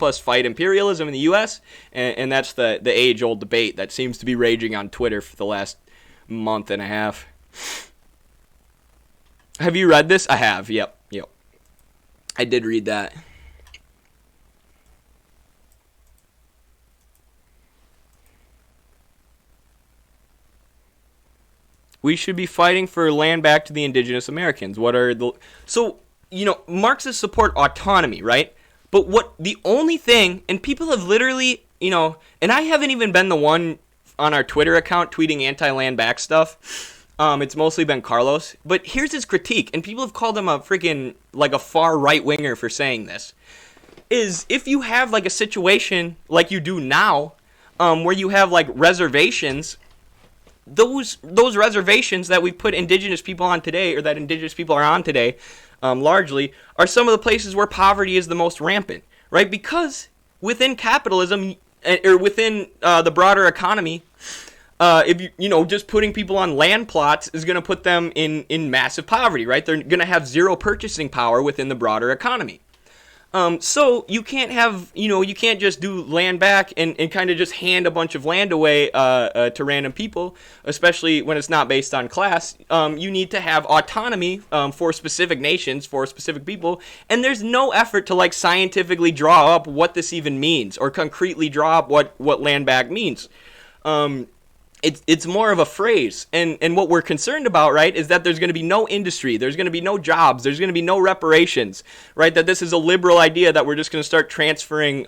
us fight imperialism in the U.S.? And that's the age-old debate that seems to be raging on Twitter for the last month and a half. Have you read this? I have. Yep. I did read that. We should be fighting for land back to the indigenous Americans. Marxists support autonomy, right? But the only thing, and people have literally, and I haven't even been the one on our Twitter account tweeting anti-land back stuff. It's mostly been Carlos. But here's his critique, and people have called him a freaking, like a far right-winger for saying this, is if you have like a situation like you do now, where you have like reservations, those reservations that we put indigenous people on today, or that indigenous people are on today, largely, are some of the places where poverty is the most rampant, right? Because within capitalism, or within the broader economy, if just putting people on land plots is going to put them in massive poverty, right? They're going to have zero purchasing power within the broader economy. So you can't have, you can't just do land back and kind of just hand a bunch of land away to random people, especially when it's not based on class. You need to have autonomy for specific nations, for specific people, and there's no effort to like scientifically draw up what this even means or concretely draw up what land back means. It's more of a phrase, and what we're concerned about, right, is that there's going to be no industry, there's going to be no jobs, there's going to be no reparations, right, that this is a liberal idea that we're just going to start transferring,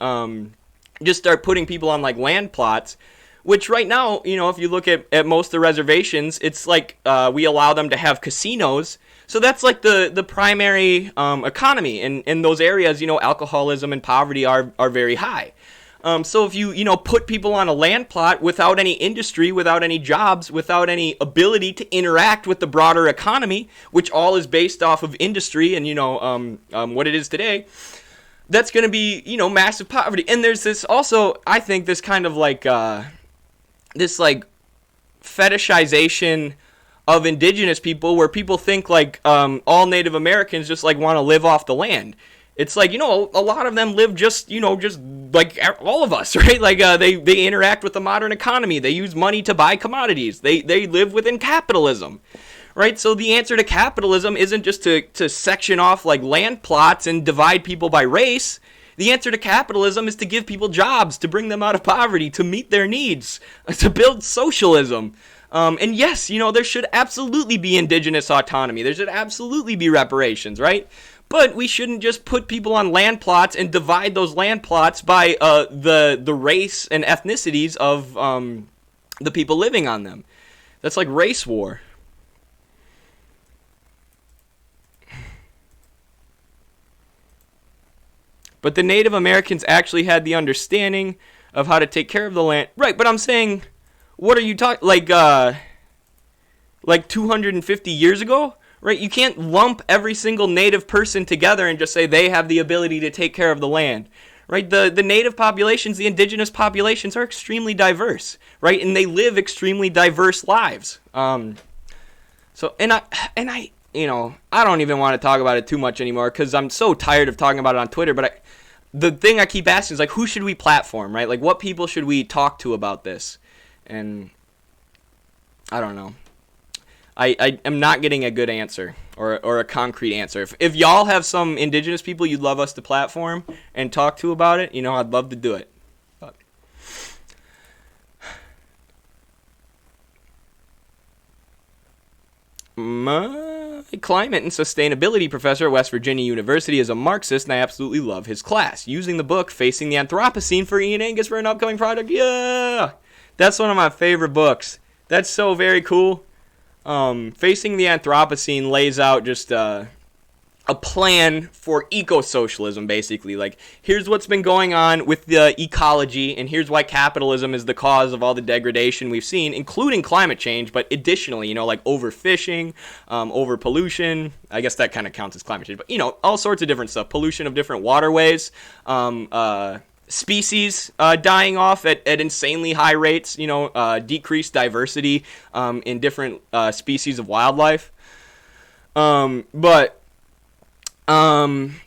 just start putting people on, like, land plots, which right now, if you look at most of the reservations, it's like we allow them to have casinos, so that's like the primary economy, and in those areas, alcoholism and poverty are very high. So if you put people on a land plot without any industry, without any jobs, without any ability to interact with the broader economy, which all is based off of industry and, what it is today, that's going to be, massive poverty. And there's this also, I think, this kind of like, this like fetishization of indigenous people where people think like all Native Americans just like want to live off the land. It's like, a lot of them live just like all of us, right? Like they interact with the modern economy. They use money to buy commodities. They live within capitalism, right? So the answer to capitalism isn't just to section off like land plots and divide people by race. The answer to capitalism is to give people jobs, to bring them out of poverty, to meet their needs, to build socialism. And yes, there should absolutely be indigenous autonomy. There should absolutely be reparations, right? But we shouldn't just put people on land plots and divide those land plots by the race and ethnicities of the people living on them. That's like race war. But the Native Americans actually had the understanding of how to take care of the land. Right, but I'm saying, what are you talking, like 250 years ago? Right, you can't lump every single native person together and just say they have the ability to take care of the land. Right, the native populations, the indigenous populations are extremely diverse, right, and they live extremely diverse lives. I don't even want to talk about it too much anymore because I'm so tired of talking about it on Twitter. But the thing I keep asking is like, who should we platform, right? Like, what people should we talk to about this? And I don't know. I am not getting a good answer or a concrete answer. If y'all have some indigenous people you'd love us to platform and talk to about it, I'd love to do it. But My climate and sustainability professor at West Virginia University is a Marxist, and I absolutely love his class. Using the book Facing the Anthropocene for Ian Angus for an upcoming project. Yeah! That's one of my favorite books. That's so very cool. Facing the Anthropocene lays out just a plan for eco-socialism, basically. Like, here's what's been going on with the ecology, and here's why capitalism is the cause of all the degradation we've seen, including climate change, but additionally, like overfishing, overpollution. I guess that kind of counts as climate change, but, all sorts of different stuff. Pollution of different waterways, species dying off at insanely high rates, decreased diversity in different species of wildlife. But I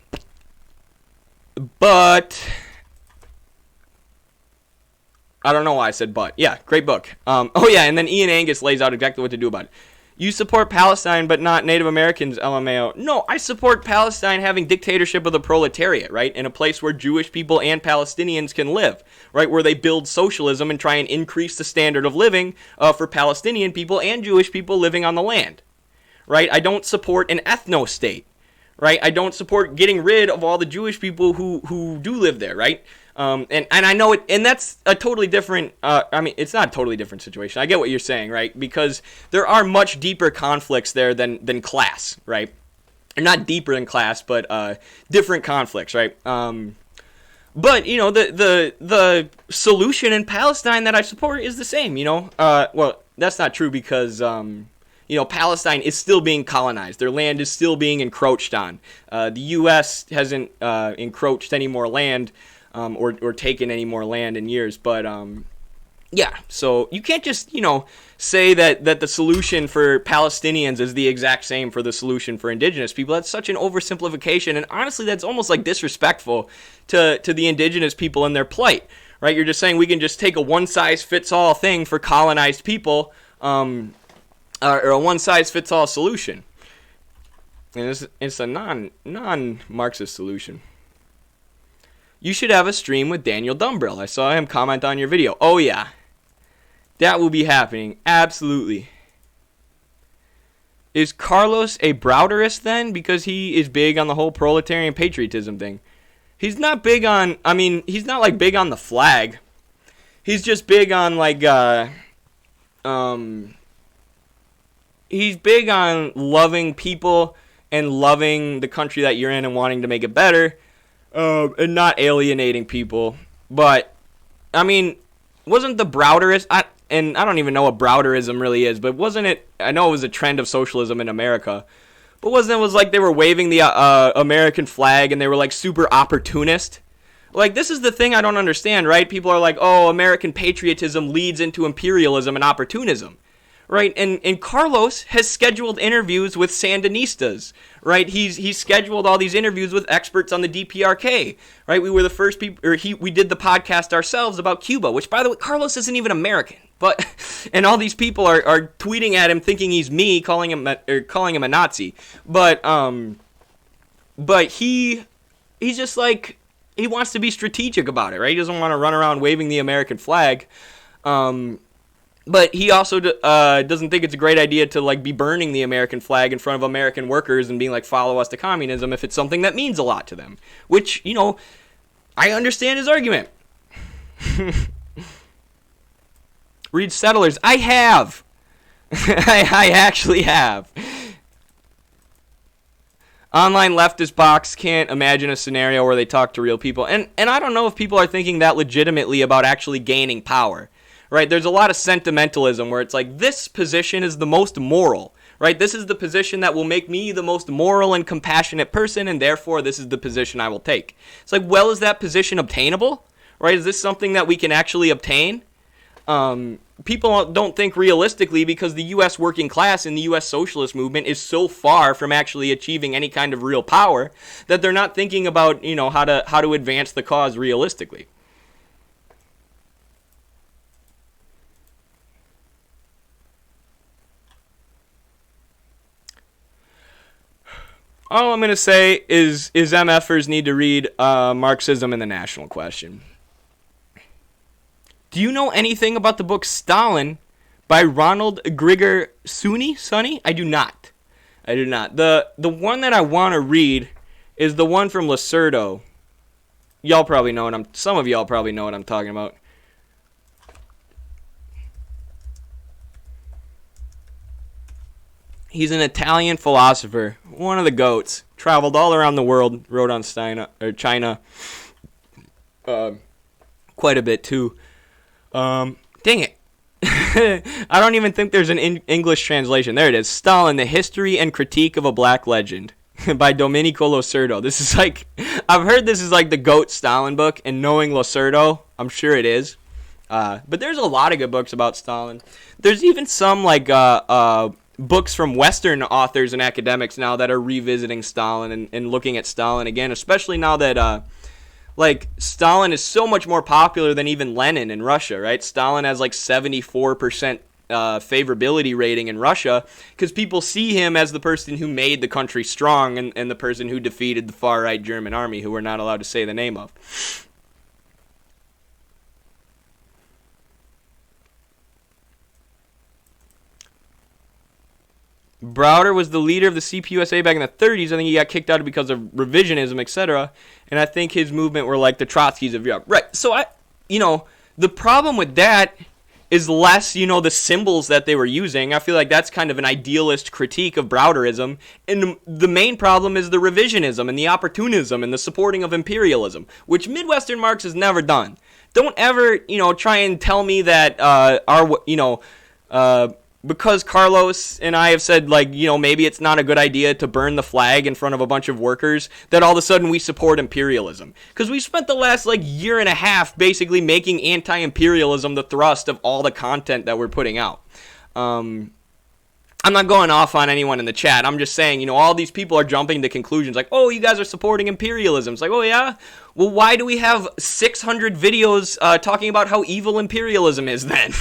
don't know why I said but. Yeah, great book. Oh yeah, and then Ian Angus lays out exactly what to do about it. You support Palestine but not Native Americans, LMAO. No, I support Palestine having dictatorship of the proletariat, right? In a place where Jewish people and Palestinians can live, right? Where they build socialism and try and increase the standard of living for Palestinian people and Jewish people living on the land, right? I don't support an ethno-state. Right, I don't support getting rid of all the Jewish people who do live there, right? And I know it, and that's a totally different. It's not a totally different situation. I get what you're saying, right? Because there are much deeper conflicts there than class, right? Or not deeper than class, but different conflicts, right? But the solution in Palestine that I support is the same. Well, that's not true because Palestine is still being colonized. Their land is still being encroached on. The U.S. hasn't encroached any more land or taken any more land in years. But, yeah, so you can't just, say that the solution for Palestinians is the exact same for the solution for indigenous people. That's such an oversimplification. And honestly, that's almost like disrespectful to the indigenous people and their plight, right? You're just saying we can just take a one-size-fits-all thing for colonized people, or a one-size-fits-all solution. And it's a non-Marxist solution. You should have a stream with Daniel Dumbrell. I saw him comment on your video. Oh, yeah. That will be happening. Absolutely. Is Carlos a Browderist then? Because he is big on the whole proletarian patriotism thing. He's not big on... he's not, big on the flag. He's just big on, he's big on loving people and loving the country that you're in and wanting to make it better, and not alienating people. But, wasn't the Browderist, and I don't even know what Browderism really is, but wasn't it, I know it was a trend of socialism in America, but wasn't it they were waving the American flag and they were super opportunist? This is the thing I don't understand, right? People are like, oh, American patriotism leads into imperialism and opportunism. Right, and Carlos has scheduled interviews with Sandinistas, right? He's scheduled all these interviews with experts on the DPRK, right? We were the first people, we did the podcast ourselves about Cuba, which, by the way, Carlos isn't even American, but and all these people are tweeting at him thinking he's me, calling him a Nazi, but he's just he wants to be strategic about it, right? He doesn't want to run around waving the American flag. But he also doesn't think it's a great idea to be burning the American flag in front of American workers and being follow us to communism if it's something that means a lot to them. Which, I understand his argument. Read Settlers. I have. I actually have. Online leftist box can't imagine a scenario where they talk to real people. And I don't know if people are thinking that legitimately about actually gaining power. Right, there's a lot of sentimentalism where it's this position is the most moral, right? This is the position that will make me the most moral and compassionate person, and therefore this is the position I will take. It's well, is that position obtainable? Right, is this something that we can actually obtain? People don't think realistically because the U.S. working class and the U.S. socialist movement is so far from actually achieving any kind of real power that they're not thinking about, how to advance the cause realistically. All I'm going to say is MFers need to read Marxism and the National Question. Do you know anything about the book Stalin by Ronald Grigor Sunny? I do not. I do not. The one that I want to read is the one from Lacerdo. Some of y'all probably know what I'm talking about. He's an Italian philosopher, one of the GOATs. Traveled all around the world, wrote on China quite a bit too. Dang it. I don't even think there's an English translation. There it is. Stalin, The History and Critique of a Black Legend by Domenico Lacerdo. This is like, I've heard this is like the GOAT Stalin book, and knowing Lacerdo, I'm sure it is. But there's a lot of good books about Stalin. There's even some like books from Western authors and academics now that are revisiting Stalin and looking at Stalin again, especially now that like Stalin is so much more popular than even Lenin in Russia, right? Stalin has like 74% favorability rating in Russia because people see him as the person who made the country strong and the person who defeated the far-right German army, who we're not allowed to say the name of. Browder was the leader of the CPUSA back in the 30s. I think he got kicked out because of revisionism, etc. And I think his movement were like the Trotskys of Europe. Right. So the problem with that is less, the symbols that they were using. I feel like that's kind of an idealist critique of Browderism. And the main problem is the revisionism and the opportunism and the supporting of imperialism, which Midwestern Marx has never done. Don't ever, try and tell me that because Carlos and I have said, maybe it's not a good idea to burn the flag in front of a bunch of workers, that all of a sudden we support imperialism. Because we spent the last, year and a half basically making anti-imperialism the thrust of all the content that we're putting out. I'm not going off on anyone in the chat. I'm just saying, all these people are jumping to conclusions like, oh, you guys are supporting imperialism. It's like, oh, yeah? Well, why do we have 600 videos talking about how evil imperialism is then?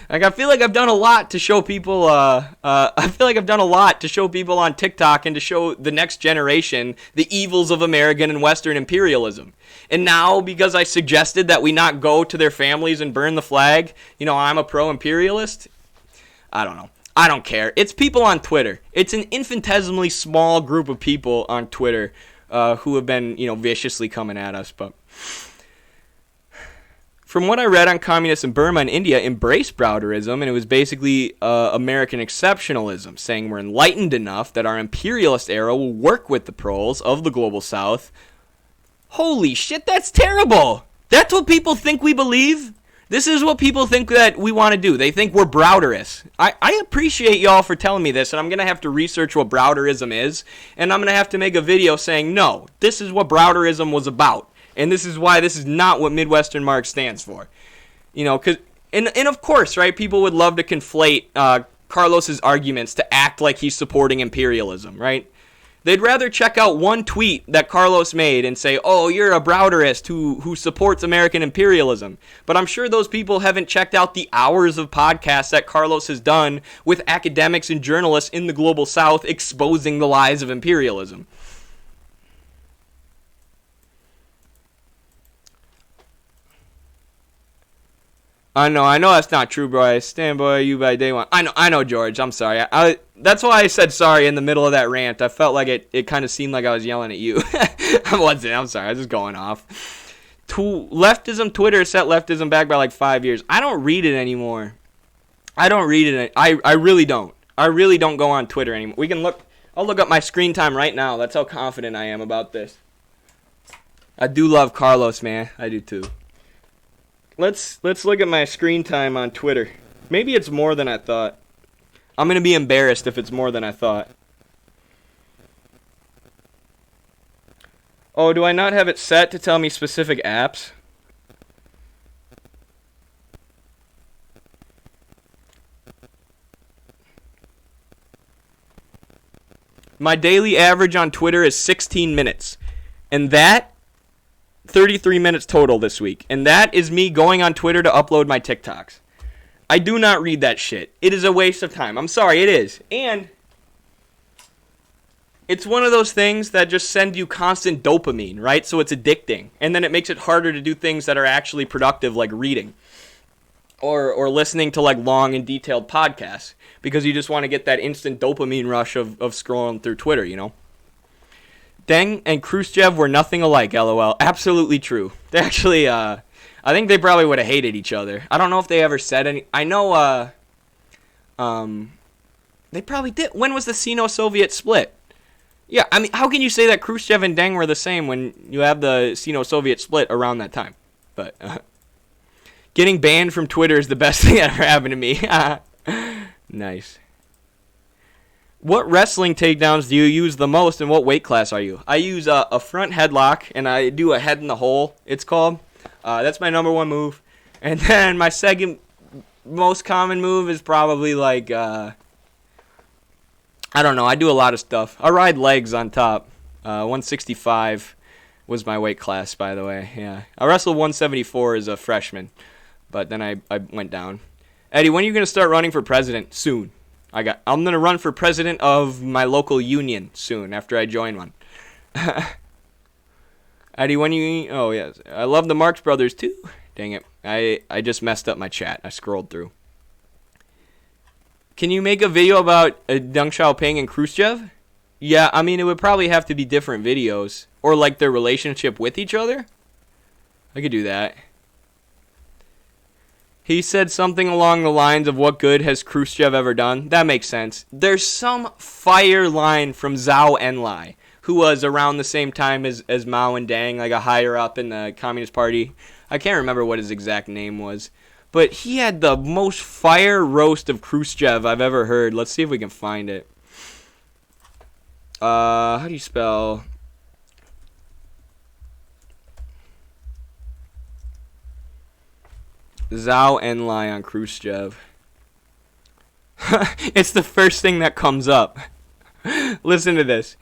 I feel like I've done a lot to show people. I feel like I've done a lot to show people on TikTok and to show the next generation the evils of American and Western imperialism. And now, because I suggested that we not go to their families and burn the flag, I'm a pro-imperialist. I don't know. I don't care. It's people on Twitter. It's an infinitesimally small group of people on Twitter who have been, viciously coming at us, but. From what I read on communists in Burma and India embraced Browderism, and it was basically American exceptionalism, saying we're enlightened enough that our imperialist era will work with the proles of the global south. Holy shit, that's terrible! That's what people think we believe? This is what people think that we want to do. They think we're Browderists. I appreciate y'all for telling me this, and I'm going to have to research what Browderism is, and I'm going to have to make a video saying, no, this is what Browderism was about. And this is why this is not what Midwestern Marx stands for. Because, and of course, right, people would love to conflate Carlos's arguments to act like he's supporting imperialism, right? They'd rather check out one tweet that Carlos made and say, oh, you're a Browderist who supports American imperialism. But I'm sure those people haven't checked out the hours of podcasts that Carlos has done with academics and journalists in the global south exposing the lies of imperialism. I know that's not true, bro. I stand by you by day one. I know, George. I'm sorry. That's why I said sorry in the middle of that rant. I felt like it kind of seemed like I was yelling at you. I wasn't. I'm sorry. I was just going off. Leftism Twitter set leftism back by 5 years. I don't read it anymore. I don't read it. I really don't. I really don't go on Twitter anymore. We can look. I'll look up my screen time right now. That's how confident I am about this. I do love Carlos, man. I do too. Let's look at my screen time on Twitter. Maybe it's more than I thought. I'm going to be embarrassed if it's more than I thought. Oh, do I not have it set to tell me specific apps? My daily average on Twitter is 16 minutes. And that 33 minutes total this week. And that is me going on Twitter to upload my TikToks. I do not read that shit. It is a waste of time. I'm sorry, it is. And it's one of those things that just send you constant dopamine, right? So it's addicting. And then it makes it harder to do things that are actually productive, like reading. or listening to like long and detailed podcasts because you just want to get that instant dopamine rush of scrolling through Twitter, you know. Deng and Khrushchev were nothing alike, lol. Absolutely true. They actually, I think they probably would have hated each other. I don't know if they ever said any. I know, they probably did. When was the Sino-Soviet split? Yeah, I mean, how can you say that Khrushchev and Deng were the same when you have the Sino-Soviet split around that time? But, getting banned from Twitter is the best thing that ever happened to me. Nice. What wrestling takedowns do you use the most, and what weight class are you? I use a front headlock, and I do a head in the hole, it's called. That's my number one move. And then my second most common move is probably like, I don't know, I do a lot of stuff. I ride legs on top. 165 was my weight class, by the way. Yeah, I wrestled 174 as a freshman, but then I went down. Eddie, when are you going to start running for president? Soon. I'm going to run for president of my local union soon after I join one. Eddie, when you... Oh, yes. I love the Marx Brothers, too. Dang it. I just messed up my chat. I scrolled through. Can you make a video about Deng Xiaoping and Khrushchev? Yeah, I mean, it would probably have to be different videos. Or, like, their relationship with each other. I could do that. He said something along the lines of what good has Khrushchev ever done. That makes sense. There's some fire line from Zhou Enlai, who was around the same time as Mao and Deng, like a higher up in the Communist Party. I can't remember what his exact name was. But he had the most fire roast of Khrushchev I've ever heard. Let's see if we can find it. How do you spell... Zhou Enlai on Khrushchev. It's the first thing that comes up. Listen to this.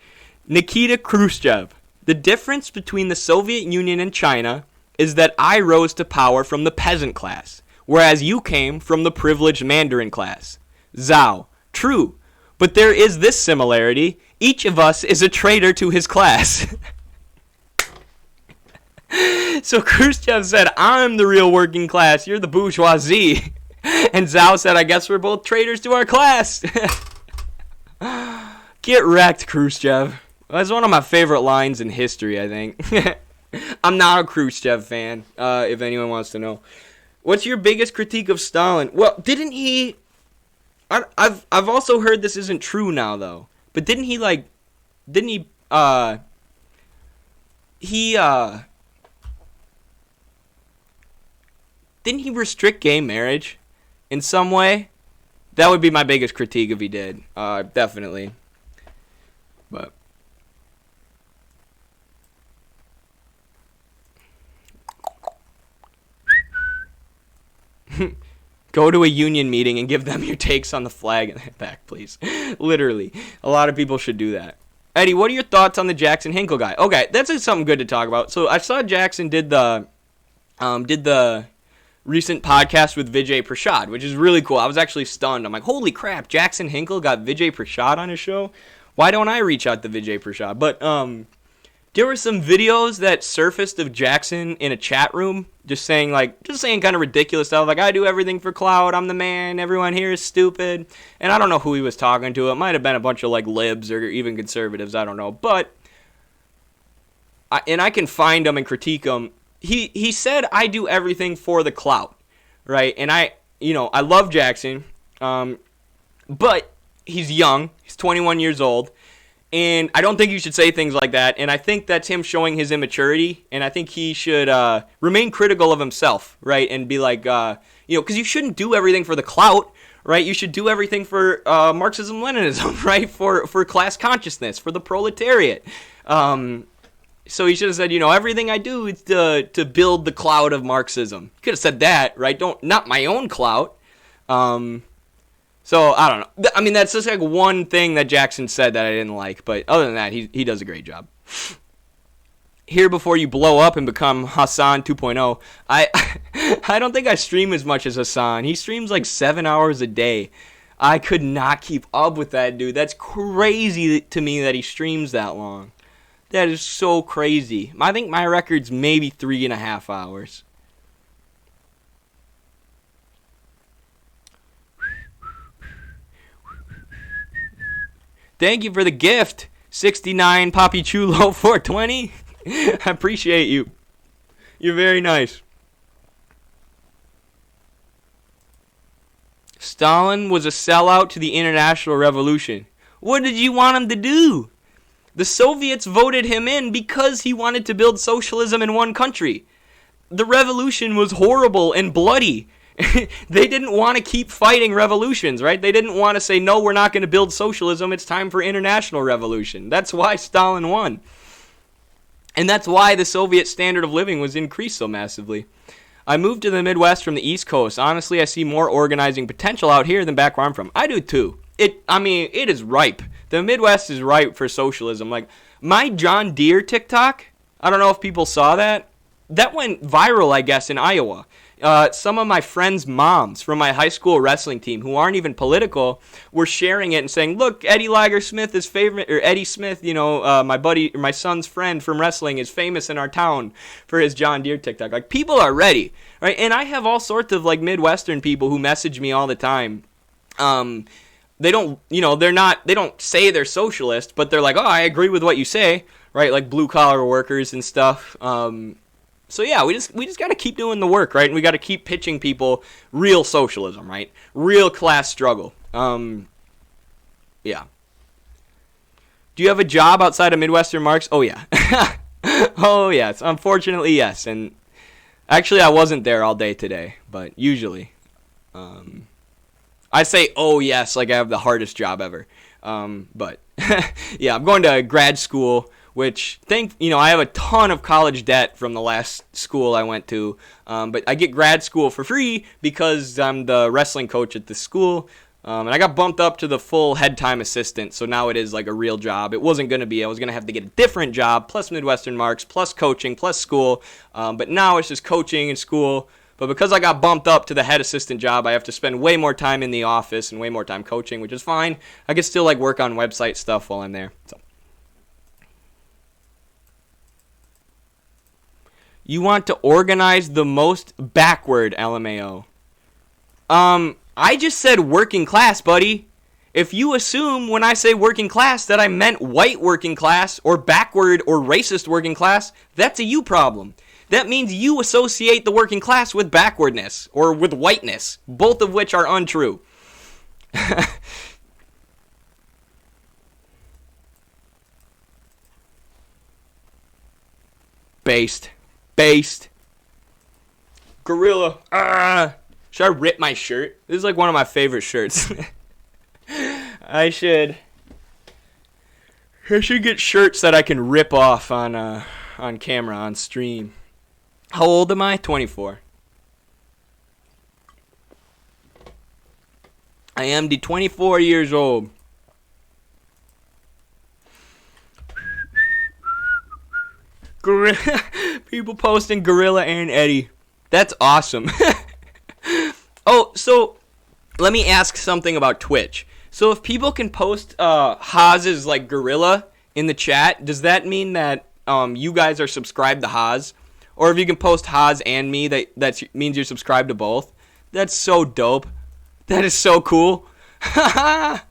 Nikita Khrushchev. The difference between the Soviet Union and China is that I rose to power from the peasant class, whereas you came from the privileged Mandarin class. Zhao. True. But there is this similarity. Each of us is a traitor to his class. So Khrushchev said, I'm the real working class, you're the bourgeoisie. And Zhao said, I guess we're both traitors to our class. Get wrecked, Khrushchev. That's one of my favorite lines in history, I think. I'm not a Khrushchev fan, if anyone wants to know. What's your biggest critique of Stalin? Well, didn't he... I've also heard this isn't true now, though. But didn't he restrict gay marriage in some way? That would be my biggest critique if he did. Definitely. But go to a union meeting and give them your takes on the flag in the back, please. Literally. A lot of people should do that. Eddie, what are your thoughts on the Jackson Hinkle guy? Okay, that's something good to talk about. So I saw Jackson did the recent podcast with Vijay Prashad, which is really cool. I was actually stunned. I'm like, holy crap, Jackson Hinkle got Vijay Prashad on his show? Why don't I reach out to Vijay Prashad? But there were some videos that surfaced of Jackson in a chat room just saying kind of ridiculous stuff, like, I do everything for clout, I'm the man, everyone here is stupid. And I don't know who he was talking to. It might have been a bunch of like libs or even conservatives, I don't know. But I can find him and critique him. He said, I do everything for the clout, right? And I love Jackson, but he's young. He's 21 years old, and I don't think you should say things like that. And I think that's him showing his immaturity, and I think he should remain critical of himself, right? And be like, because you shouldn't do everything for the clout, right? You should do everything for Marxism, Leninism, right? For class consciousness, for the proletariat. So he should have said, everything I do is to build the clout of Marxism. Could have said that, right? Not my own clout. So I don't know. I mean, that's just like one thing that Jackson said that I didn't like. But other than that, he does a great job. Here before you blow up and become Hassan 2.0. I don't think I stream as much as Hassan. He streams like 7 hours a day. I could not keep up with that dude. That's crazy to me that he streams that long. That is so crazy. I think my record's maybe 3.5 hours. Thank you for the gift, 69 Poppy Chulo 420. I appreciate you. You're very nice. Stalin was a sellout to the international revolution. What did you want him to do? The Soviets voted him in because he wanted to build socialism in one country. The revolution was horrible and bloody. They didn't want to keep fighting revolutions, right? They didn't want to say, no, we're not going to build socialism. It's time for international revolution. That's why Stalin won. And that's why the Soviet standard of living was increased so massively. I moved to the Midwest from the East Coast. Honestly, I see more organizing potential out here than back where I'm from. I do too. It is ripe. The Midwest is ripe for socialism. Like, my John Deere TikTok, I don't know if people saw that. That went viral, I guess, in Iowa. Some of my friends' moms from my high school wrestling team, who aren't even political, were sharing it and saying, "Look, Eddie Liger Smith is favorite, or Eddie Smith, my buddy, or my son's friend from wrestling, is famous in our town for his John Deere TikTok." Like, people are ready, right? And I have all sorts of like Midwestern people who message me all the time. They don't, they don't say they're socialist, but they're like, "Oh, I agree with what you say," right? Like blue collar workers and stuff. So yeah, we just got to keep doing the work, right? And we got to keep pitching people real socialism, right? Real class struggle. Yeah. Do you have a job outside of Midwestern Marx? Oh yeah. Oh yes. Unfortunately, yes. And actually, I wasn't there all day today, but usually, I say oh yes like I have the hardest job ever. But yeah, I'm going to grad school. Which, I have a ton of college debt from the last school I went to. But I get grad school for free because I'm the wrestling coach at this school. And I got bumped up to the full head time assistant. So now it is like a real job. It wasn't going to be. I was going to have to get a different job, plus Midwestern Marx, plus coaching, plus school. But now it's just coaching and school. But because I got bumped up to the head assistant job, I have to spend way more time in the office and way more time coaching, which is fine. I can still work on website stuff while I'm there. So. You want to organize the most backward, LMAO. I just said working class, buddy. If you assume when I say working class that I meant white working class or backward or racist working class, that's a you problem. That means you associate the working class with backwardness or with whiteness, both of which are untrue. Based. Gorilla. Should I rip my shirt? This is like one of my favorite shirts. I should get shirts that I can rip off on camera, on stream. How old am I? 24. I am the 24 years old. People posting Gorilla and Eddie. That's awesome. Oh, so let me ask something about Twitch. So if people can post Haas's Gorilla in the chat, does that mean that you guys are subscribed to Haas? Or if you can post Haas and me, that means you're subscribed to both? That's so dope. That is so cool. That's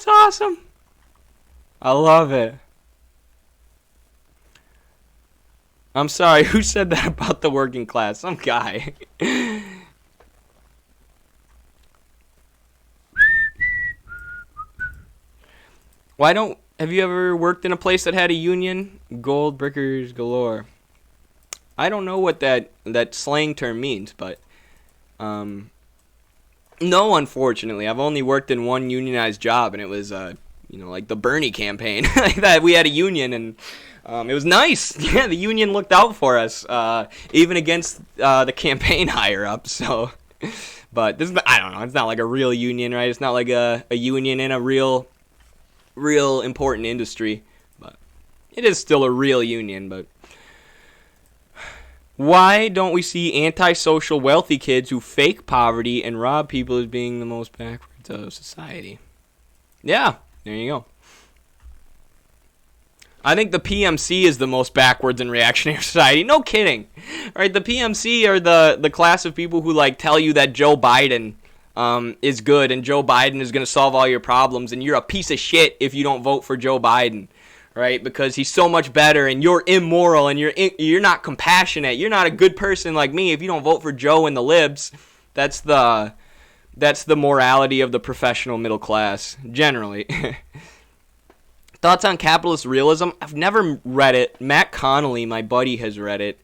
awesome. I love it. I'm sorry, who said that about the working class? Some guy. Have you ever worked in a place that had a union? Gold brickers galore. I don't know what that slang term means, but no, unfortunately. I've only worked in one unionized job, and it was like the Bernie campaign. Like that, we had a union, and it was nice. Yeah, the union looked out for us, even against the campaign higher up. So, but this is, I don't know. It's not like a real union, right? It's not like a union in a real important industry, but it is still a real union. But why don't we see antisocial wealthy kids who fake poverty and rob people as being the most backwards of society? Yeah, there you go. I think the PMC is the most backwards in reactionary society. No kidding. Right? The PMC are the class of people who tell you that Joe Biden is good, and Joe Biden is going to solve all your problems, and you're a piece of shit if you don't vote for Joe Biden, right? Because he's so much better, and you're immoral, and you're not compassionate. You're not a good person like me if you don't vote for Joe and the libs. That's the morality of the professional middle class, generally. Thoughts on capitalist realism? I've never read it. Matt Connolly, my buddy, has read it.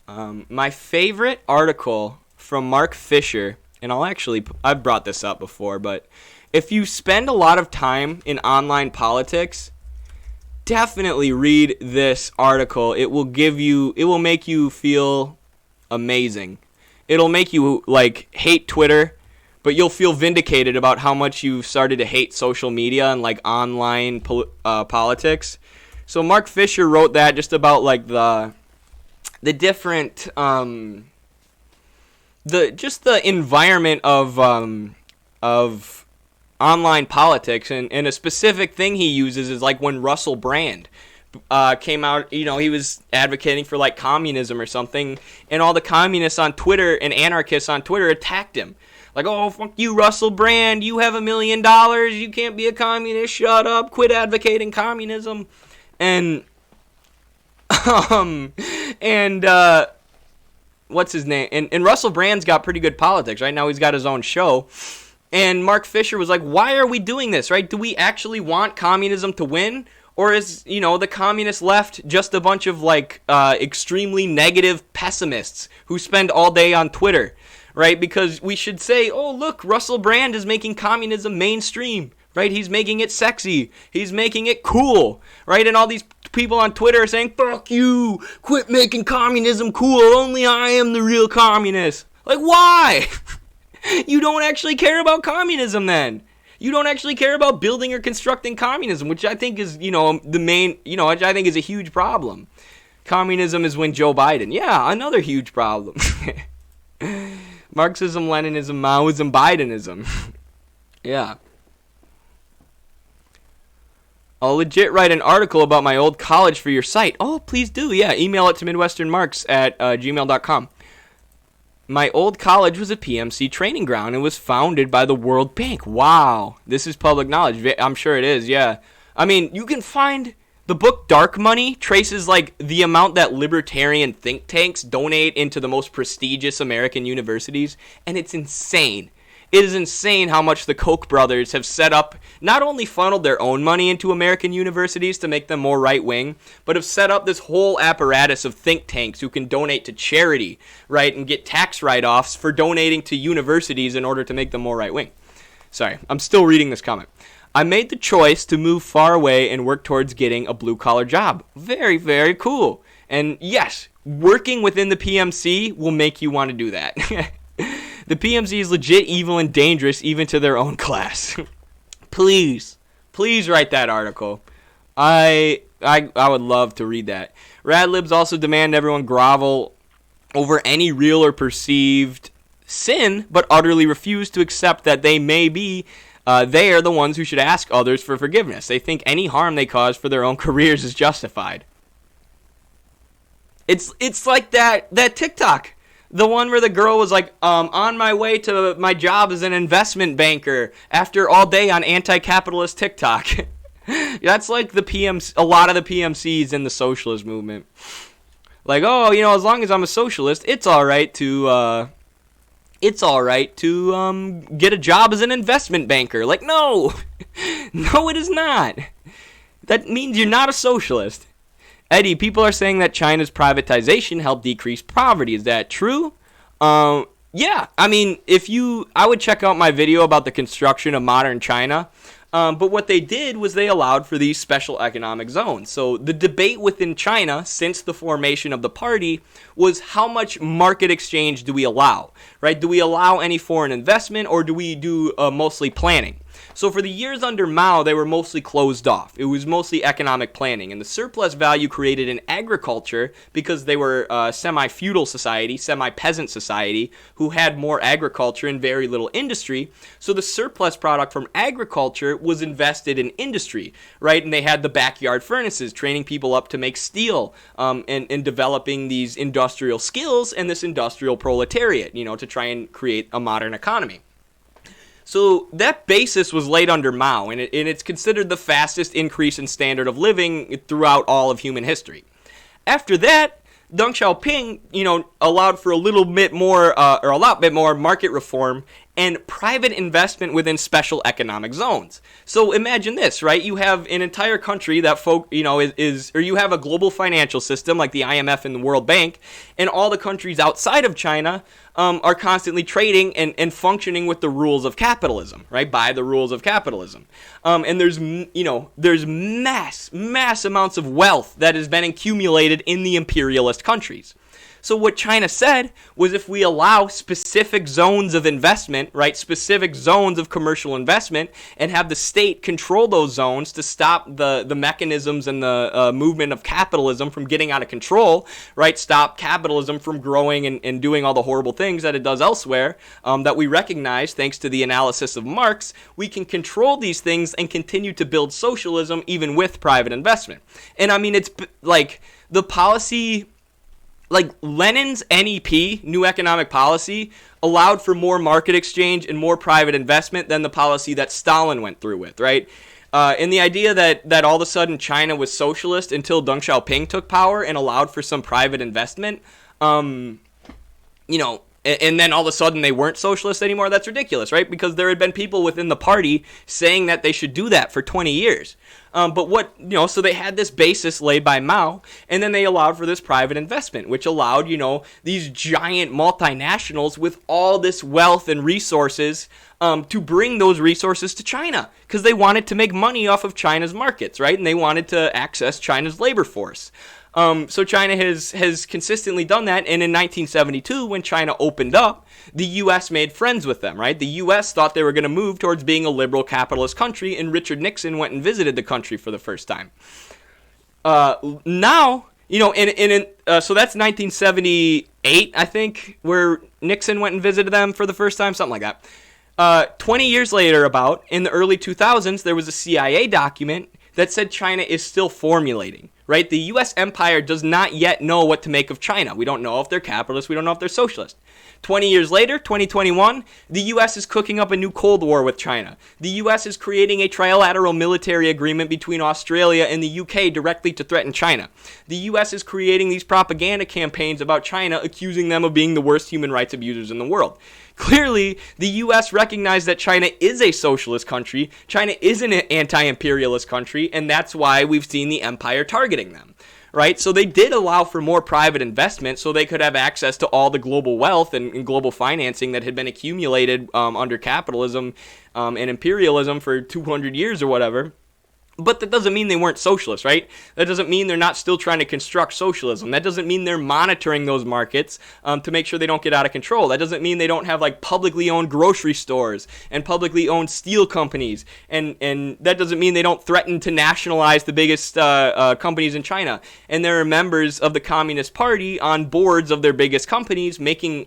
My favorite article from Mark Fisher, and I've brought this up before, but if you spend a lot of time in online politics, definitely read this article. It will make you feel amazing. It'll make you hate Twitter, but you'll feel vindicated about how much you've started to hate social media and online politics. So Mark Fisher wrote that just about the different the environment of online politics, and a specific thing he uses is when Russell Brand came out. He was advocating for communism or something, and all the communists on Twitter and anarchists on Twitter attacked him. Oh, fuck you, Russell Brand, you have $1 million, you can't be a communist, shut up, quit advocating communism. And what's his name? And Russell Brand's got pretty good politics. Right now he's got his own show. And Mark Fisher was like, why are we doing this, right? Do we actually want communism to win? Or is, the communist left just a bunch of, extremely negative pessimists who spend all day on Twitter, right? Because we should say, oh, look, Russell Brand is making communism mainstream, right? He's making it sexy. He's making it cool, right? And all these people on Twitter are saying, fuck you, quit making communism cool. Only I am the real communist. Why? You don't actually care about communism then. You don't actually care about building or constructing communism, which I think is, the main, which I think is a huge problem. Communism is when Joe Biden. Yeah, another huge problem. Marxism, Leninism, Maoism, Bidenism. Yeah. I'll legit write an article about my old college for your site. Oh, please do. Yeah, email it to midwesternmarks@gmail.com. My old college was a PMC training ground and was founded by the World Bank. Wow. This is public knowledge. I'm sure it is, yeah. I mean, you can find the book Dark Money traces the amount that libertarian think tanks donate into the most prestigious American universities, and it's insane. It is insane how much the Koch brothers have set up, not only funneled their own money into American universities to make them more right-wing, but have set up this whole apparatus of think tanks who can donate to charity, right, and get tax write-offs for donating to universities in order to make them more right-wing. Sorry, I'm still reading this comment. I made the choice to move far away and work towards getting a blue-collar job. Very, very cool. And yes, working within the PMC will make you want to do that. The PMC is legit evil and dangerous even to their own class. Please write that article. I would love to read that. Radlibs also demand everyone grovel over any real or perceived sin, but utterly refuse to accept that they are the ones who should ask others for forgiveness. They think any harm they cause for their own careers is justified. It's like that TikTok. The one where the girl was on my way to my job as an investment banker after all day on anti-capitalist TikTok. That's like a lot of the PMCs in the socialist movement. As long as I'm a socialist, it's all right to get a job as an investment banker. No, no, it is not. That means you're not a socialist. Eddie, people are saying that China's privatization helped decrease poverty. Is that true? Yeah. I mean, I would check out my video about the construction of modern China. But what they did was they allowed for these special economic zones. So the debate within China since the formation of the party was how much market exchange do we allow, right? Do we allow any foreign investment, or do we do mostly planning? So for the years under Mao, they were mostly closed off. It was mostly economic planning, and the surplus value created in agriculture because they were a semi-feudal society, semi-peasant society, who had more agriculture and very little industry. So the surplus product from agriculture was invested in industry, right? And they had the backyard furnaces, training people up to make steel, and developing these industrial skills and this industrial proletariat, to try and create a modern economy. So that basis was laid under Mao, and it's considered the fastest increase in standard of living throughout all of human history. After that, Deng Xiaoping, allowed for a lot bit more market reform and private investment within special economic zones. So imagine this, right? You have an entire country that you have a global financial system like the IMF and the World Bank, and all the countries outside of China are constantly trading and functioning with the rules of capitalism, right? By the rules of capitalism. And there's mass amounts of wealth that has been accumulated in the imperialist countries. So what China said was, if we allow specific zones of investment, right, specific zones of commercial investment, and have the state control those zones to stop the mechanisms and the movement of capitalism from getting out of control, right, stop capitalism from growing and doing all the horrible things that it does elsewhere, that we recognize thanks to the analysis of Marx, we can control these things and continue to build socialism even with private investment. And I mean, it's like the policy... Like Lenin's NEP, New Economic Policy, allowed for more market exchange and more private investment than the policy that Stalin went through with, right? And the idea that all of a sudden China was socialist until Deng Xiaoping took power and allowed for some private investment, and then all of a sudden they weren't socialist anymore, that's ridiculous, right? Because there had been people within the party saying that they should do that for 20 years. So they had this basis laid by Mao, and then they allowed for this private investment, which allowed, these giant multinationals with all this wealth and resources to bring those resources to China, because they wanted to make money off of China's markets, right? And they wanted to access China's labor force. So China has consistently done that, and in 1972, when China opened up, the U.S. made friends with them, right? The U.S. thought they were going to move towards being a liberal capitalist country, and Richard Nixon went and visited the country for the first time. So that's 1978, I think, where Nixon went and visited them for the first time, something like that. 20 years later, in the early 2000s, there was a CIA document that said China is still formulating, right? The U.S. empire does not yet know what to make of China. We don't know if they're capitalist. We don't know if they're socialist. 20 years later, 2021, the U.S. is cooking up a new Cold War with China. The U.S. is creating a trilateral military agreement between Australia and the U.K. directly to threaten China. The U.S. is creating these propaganda campaigns about China, accusing them of being the worst human rights abusers in the world. Clearly, the U.S. recognized that China is a socialist country, China is an anti-imperialist country, and that's why we've seen the empire targeting them, right? So they did allow for more private investment so they could have access to all the global wealth and global financing that had been accumulated under capitalism and imperialism for 200 years or whatever. But that doesn't mean they weren't socialists, right? That doesn't mean they're not still trying to construct socialism. That doesn't mean they're monitoring those markets to make sure they don't get out of control. That doesn't mean they don't have like publicly owned grocery stores and publicly owned steel companies. And that doesn't mean they don't threaten to nationalize the biggest companies in China. And there are members of the Communist Party on boards of their biggest companies making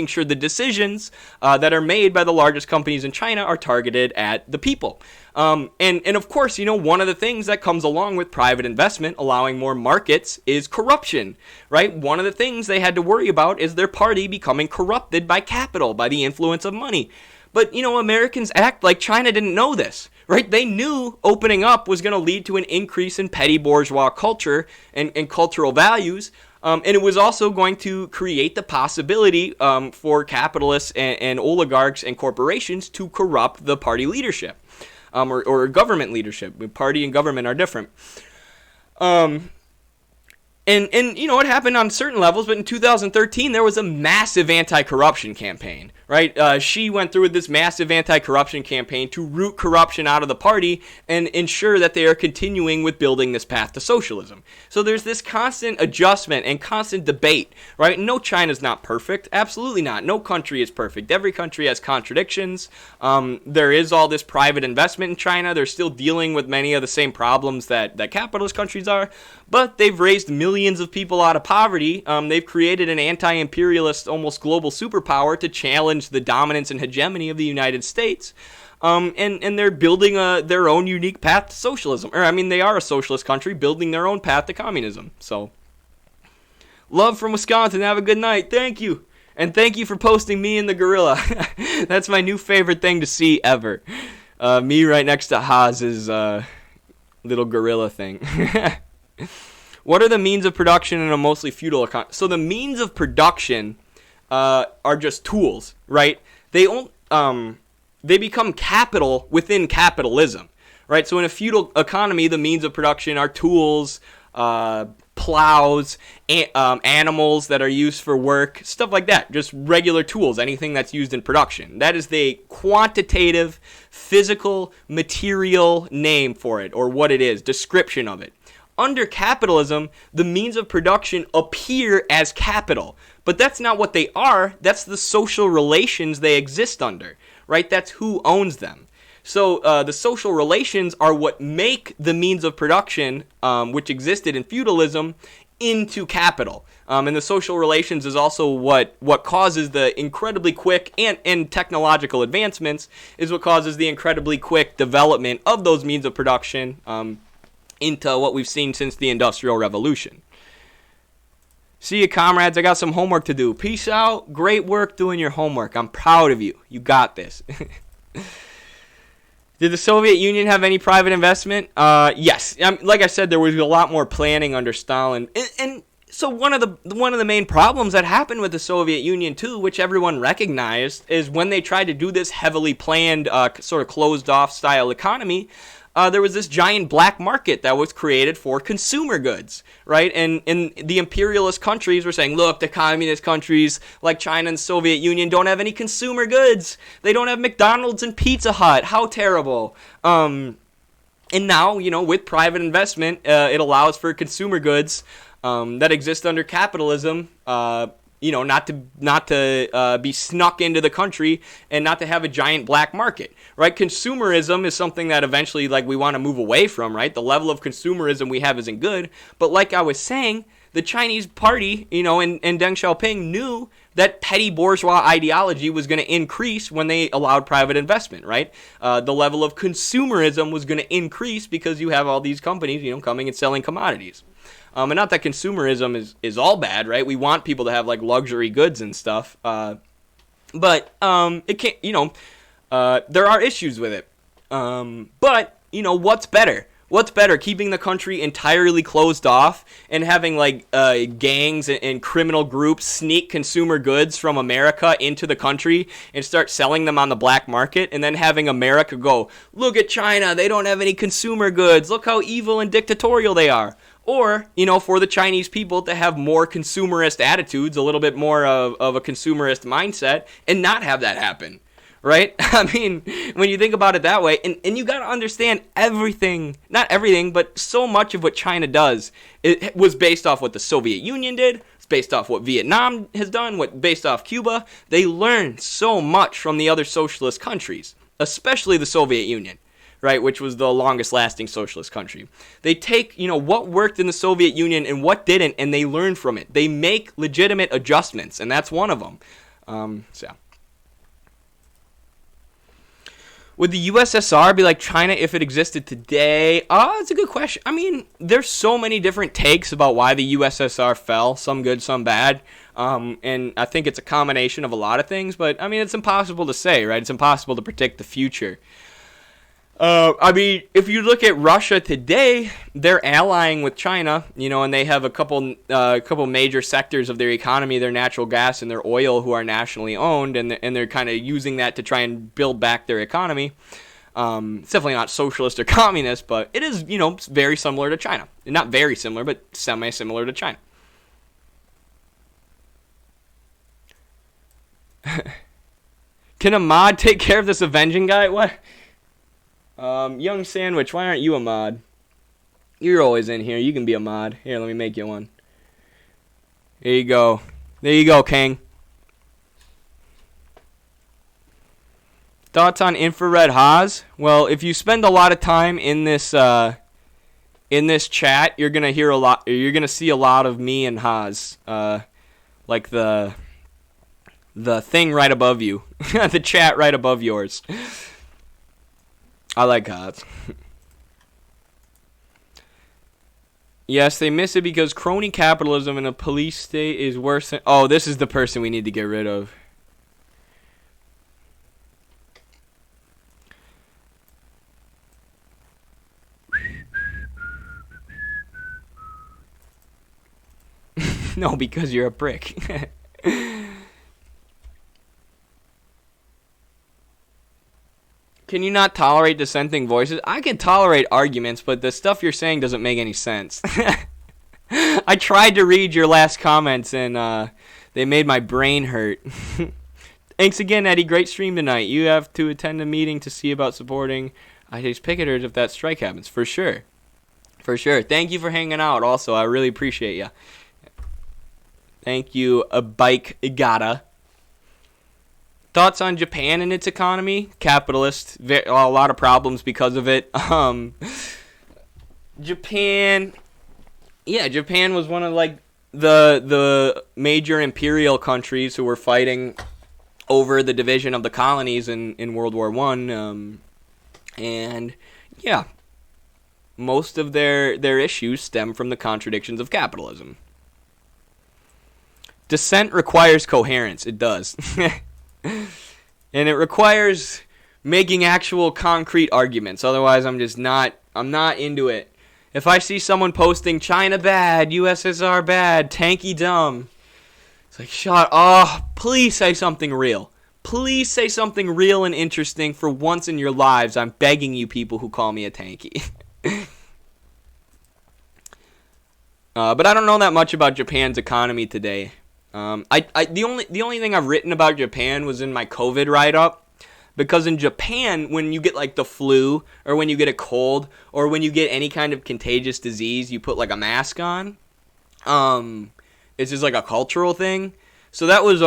sure the decisions that are made by the largest companies in China are targeted at the people. And of course, one of the things that comes along with private investment, allowing more markets, is corruption, right? One of the things they had to worry about is their party becoming corrupted by capital, by the influence of money. But, Americans act like China didn't know this, right? They knew opening up was going to lead to an increase in petty bourgeois culture and cultural values. And it was also going to create the possibility for capitalists and oligarchs and corporations to corrupt the party leadership. Or government leadership. Party and government are different. And it happened on certain levels, but in 2013 there was a massive anti-corruption campaign, right? She went through this massive anti-corruption campaign to root corruption out of the party and ensure that they are continuing with building this path to socialism. So there's this constant adjustment and constant debate, right? No, China's not perfect. Absolutely not. No country is perfect. Every country has contradictions. There is all this private investment in China. They're still dealing with many of the same problems that capitalist countries are, but they've raised millions of people out of poverty. They've created an anti-imperialist, almost global superpower to challenge the dominance and hegemony of the United States. And they're building their own unique path to socialism. They are a socialist country building their own path to communism. So, love from Wisconsin. Have a good night. Thank you. And thank you for posting me and the gorilla. That's my new favorite thing to see ever. Me right next to Haz's little gorilla thing. What are the means of production in a mostly feudal economy? So the means of production are just tools, right? They become capital within capitalism, right? So in a feudal economy, the means of production are tools, plows, animals that are used for work, stuff like that. Just regular tools, anything that's used in production. That is the quantitative, physical, material name for it, or what it is, description of it. Under capitalism, the means of production appear as capital, but that's not what they are. That's the social relations they exist under, right? That's who owns them. So the social relations are what make the means of production, which existed in feudalism, into capital. And the social relations is also what causes the incredibly quick and technological advancements, is what causes the incredibly quick development of those means of production into what we've seen since the Industrial Revolution. See you, comrades. I got some homework to do. Peace out. Great work doing your homework. I'm proud of you. You got this. Did the Soviet Union have any private investment? Yes. Like I said, there was a lot more planning under Stalin. And so one of the main problems that happened with the Soviet Union too, which everyone recognized, is when they tried to do this heavily planned, sort of closed-off style economy, there was this giant black market that was created for consumer goods, right? And the imperialist countries were saying, look, the communist countries like China and Soviet Union don't have any consumer goods. They don't have McDonald's and Pizza Hut. How terrible. And now, with private investment, it allows for consumer goods that exist under capitalism, not to be snuck into the country and not to have a giant black market, right? Consumerism is something that eventually, we want to move away from, right? The level of consumerism we have isn't good. But like I was saying, the Chinese party, and Deng Xiaoping knew that petty bourgeois ideology was going to increase when they allowed private investment, right? The level of consumerism was going to increase because you have all these companies, coming and selling commodities. And not that consumerism is all bad, right? We want people to have luxury goods and stuff, but it can't. There are issues with it. But what's better? What's better, keeping the country entirely closed off and having gangs and criminal groups sneak consumer goods from America into the country and start selling them on the black market, and then having America go, look at China, they don't have any consumer goods, look how evil and dictatorial they are. Or, for the Chinese people to have more consumerist attitudes, a little bit more of a consumerist mindset, and not have that happen, right? I mean, when you think about it that way, and you got to understand everything, not everything, but so much of what China does, it was based off what the Soviet Union did, it's based off what Vietnam has done, based off Cuba. They learned so much from the other socialist countries, especially the Soviet Union, right, which was the longest lasting socialist country. They take, what worked in the Soviet Union and what didn't, and they learn from it. They make legitimate adjustments, and that's one of them. Yeah. Would the USSR be like China if it existed today? That's a good question. I mean, there's so many different takes about why the USSR fell, some good, some bad. And I think it's a combination of a lot of things, but I mean, it's impossible to say, right? It's impossible to predict the future. I mean, if you look at Russia today, they're allying with China, and they have a couple major sectors of their economy, their natural gas and their oil, who are nationally owned, and they're kind of using that to try and build back their economy. It's definitely not socialist or communist, but it is, very similar to China. Not very similar, but semi-similar to China. Can a mod take care of this avenging guy? What? Young Sandwich, why aren't you a mod? You're always in here. You can be a mod. Here, let me make you one. There you go. There you go, King. Thoughts on infrared Haas? Well, if you spend a lot of time in this chat, you're gonna hear a lot. You're gonna see a lot of me and Haas, like the thing right above you, the chat right above yours. I like Haas. Yes, they miss it because crony capitalism in a police state is worse than... Oh, this is the person we need to get rid of. No, because you're a prick. Can you not tolerate dissenting voices? I can tolerate arguments, but the stuff you're saying doesn't make any sense. I tried to read your last comments, and they made my brain hurt. Thanks again, Eddie. Great stream tonight. You have to attend a meeting to see about supporting ICE's picketers if that strike happens. For sure. For sure. Thank you for hanging out also. I really appreciate you. Thank you, a bike gata. Thoughts on Japan and its economy? Capitalist. A lot of problems because of it. Japan. Yeah, Japan was one of like the major imperial countries who were fighting over the division of the colonies in World War I. And yeah, most of their issues stem from the contradictions of capitalism. Dissent requires coherence. It does. And it requires making actual concrete arguments. Otherwise, I'm not into it. If I see someone posting China bad, USSR bad, tanky dumb, it's like, please say something real. Please say something real and interesting for once in your lives. I'm begging you people who call me a tanky. But I don't know that much about Japan's economy today. The only thing I've written about Japan was in my COVID write-up. Because in Japan, when you get like the flu, or when you get a cold, or when you get any kind of contagious disease, you put like a mask on. It's just like a cultural thing. So that was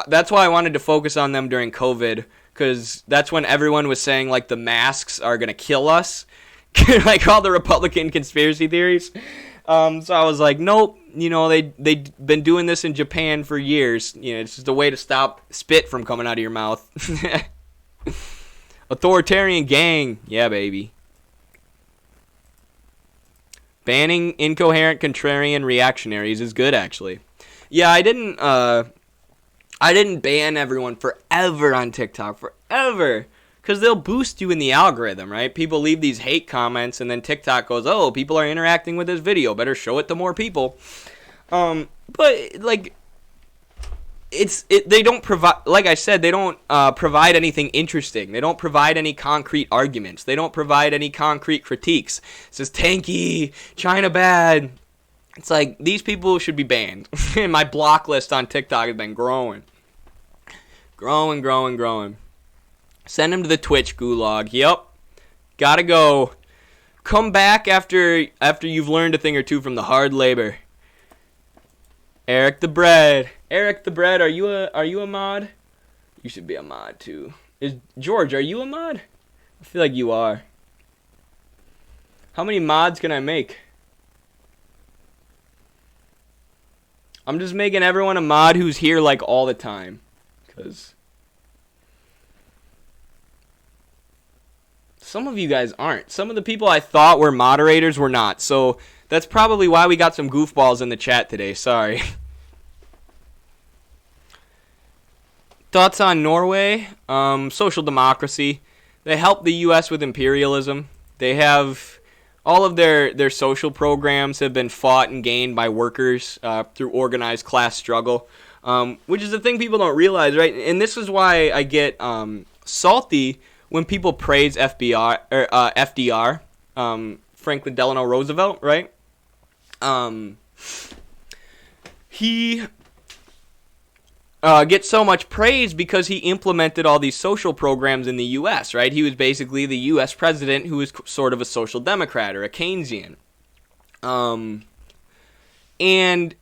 that's why I wanted to focus on them during COVID, because that's when everyone was saying like the masks are gonna kill us, like all the Republican conspiracy theories. So I was like, nope. You know, they've been doing this in Japan for years. You know, it's just a way to stop spit from coming out of your mouth. Authoritarian gang. Yeah, baby. Banning incoherent, contrarian reactionaries is good, actually. Yeah, I didn't ban everyone forever on TikTok. Forever. Because they'll boost you in the algorithm, right? People leave these hate comments, and then TikTok goes, oh, people are interacting with this video. Better show it to more people. But, like, they don't provide, like I said, they don't provide anything interesting. They don't provide any concrete arguments. They don't provide any concrete critiques. It says, tanky, China bad. It's like, these people should be banned. And my block list on TikTok has been growing. Growing. Send him to the Twitch gulag. Yep. Gotta go. Come back after you've learned a thing or two from the hard labor. Eric the Bread. Are you a mod? You should be a mod too. George, are you a mod? I feel like you are. How many mods can I make? I'm just making everyone a mod who's here like all the time. Cause some of you guys aren't. Some of the people I thought were moderators were not. So that's probably why we got some goofballs in the chat today. Sorry. Thoughts on Norway? Social democracy. They help the U.S. with imperialism. They have all of their social programs have been fought and gained by workers through organized class struggle, which is the thing people don't realize, right? And this is why I get salty when people praise FDR, Franklin Delano Roosevelt, right? He gets so much praise because he implemented all these social programs in the U.S., right? He was basically the U.S. president who was sort of a social democrat or a Keynesian. And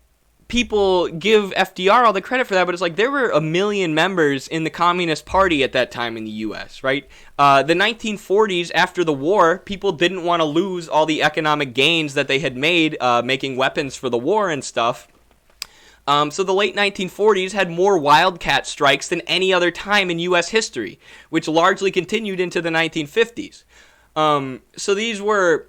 people give FDR all the credit for that, but it's like there were 1 million members in the Communist Party at that time in the U.S., right? The 1940s, after the war, people didn't want to lose all the economic gains that they had made making weapons for the war and stuff. So the late 1940s had more wildcat strikes than any other time in U.S. history, which largely continued into the 1950s. So these were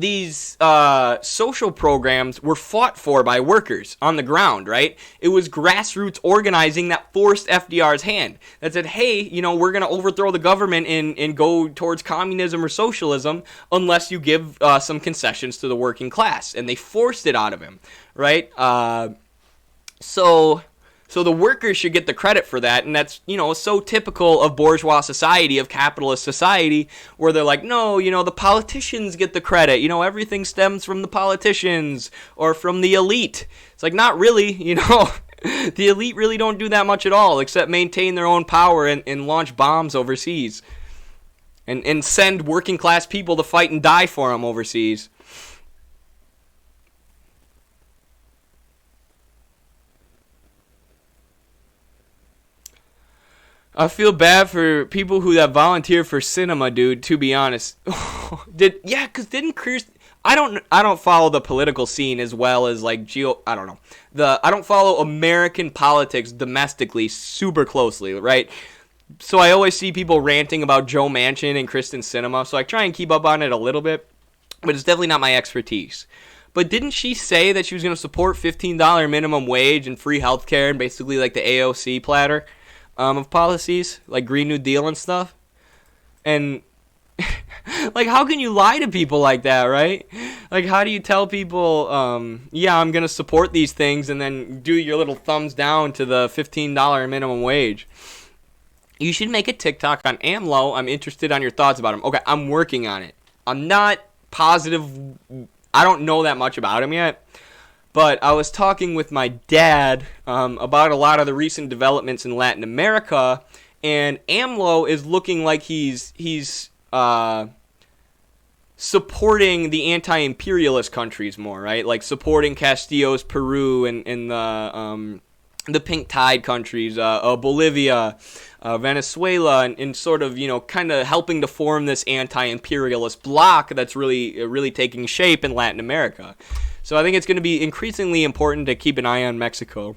social programs were fought for by workers on the ground, right? It was grassroots organizing that forced FDR's hand. That said, hey, we're going to overthrow the government and go towards communism or socialism unless you give some concessions to the working class. And they forced it out of him, right? So the workers should get the credit for that, and that's, so typical of bourgeois society, of capitalist society, where they're like, no, the politicians get the credit, everything stems from the politicians or from the elite. It's like, not really, the elite really don't do that much at all, except maintain their own power and launch bombs overseas, and send working class people to fight and die for them overseas. I feel bad for people that volunteer for cinema, dude, to be honest. I don't follow the political scene as well as I don't follow American politics domestically super closely, right? So I always see people ranting about Joe Manchin and Kristen Sinema, so I try and keep up on it a little bit, but it's definitely not my expertise. But didn't she say that she was going to support $15 minimum wage and free healthcare and basically like the AOC platter? Of policies, like Green New Deal and stuff. And, like, how can you lie to people like that, right? Like, how do you tell people, I'm going to support these things, and then do your little thumbs down to the $15 minimum wage? You should make a TikTok on AMLO. I'm interested on your thoughts about him. Okay, I'm working on it. I'm not positive. I don't know that much about him yet. But I was talking with my dad about a lot of the recent developments in Latin America, and AMLO is looking like he's supporting the anti-imperialist countries more, right? Like supporting Castillo's Peru and the Pink Tide countries, Bolivia, Venezuela, and sort of, kind of helping to form this anti-imperialist bloc that's really taking shape in Latin America. So I think it's going to be increasingly important to keep an eye on Mexico.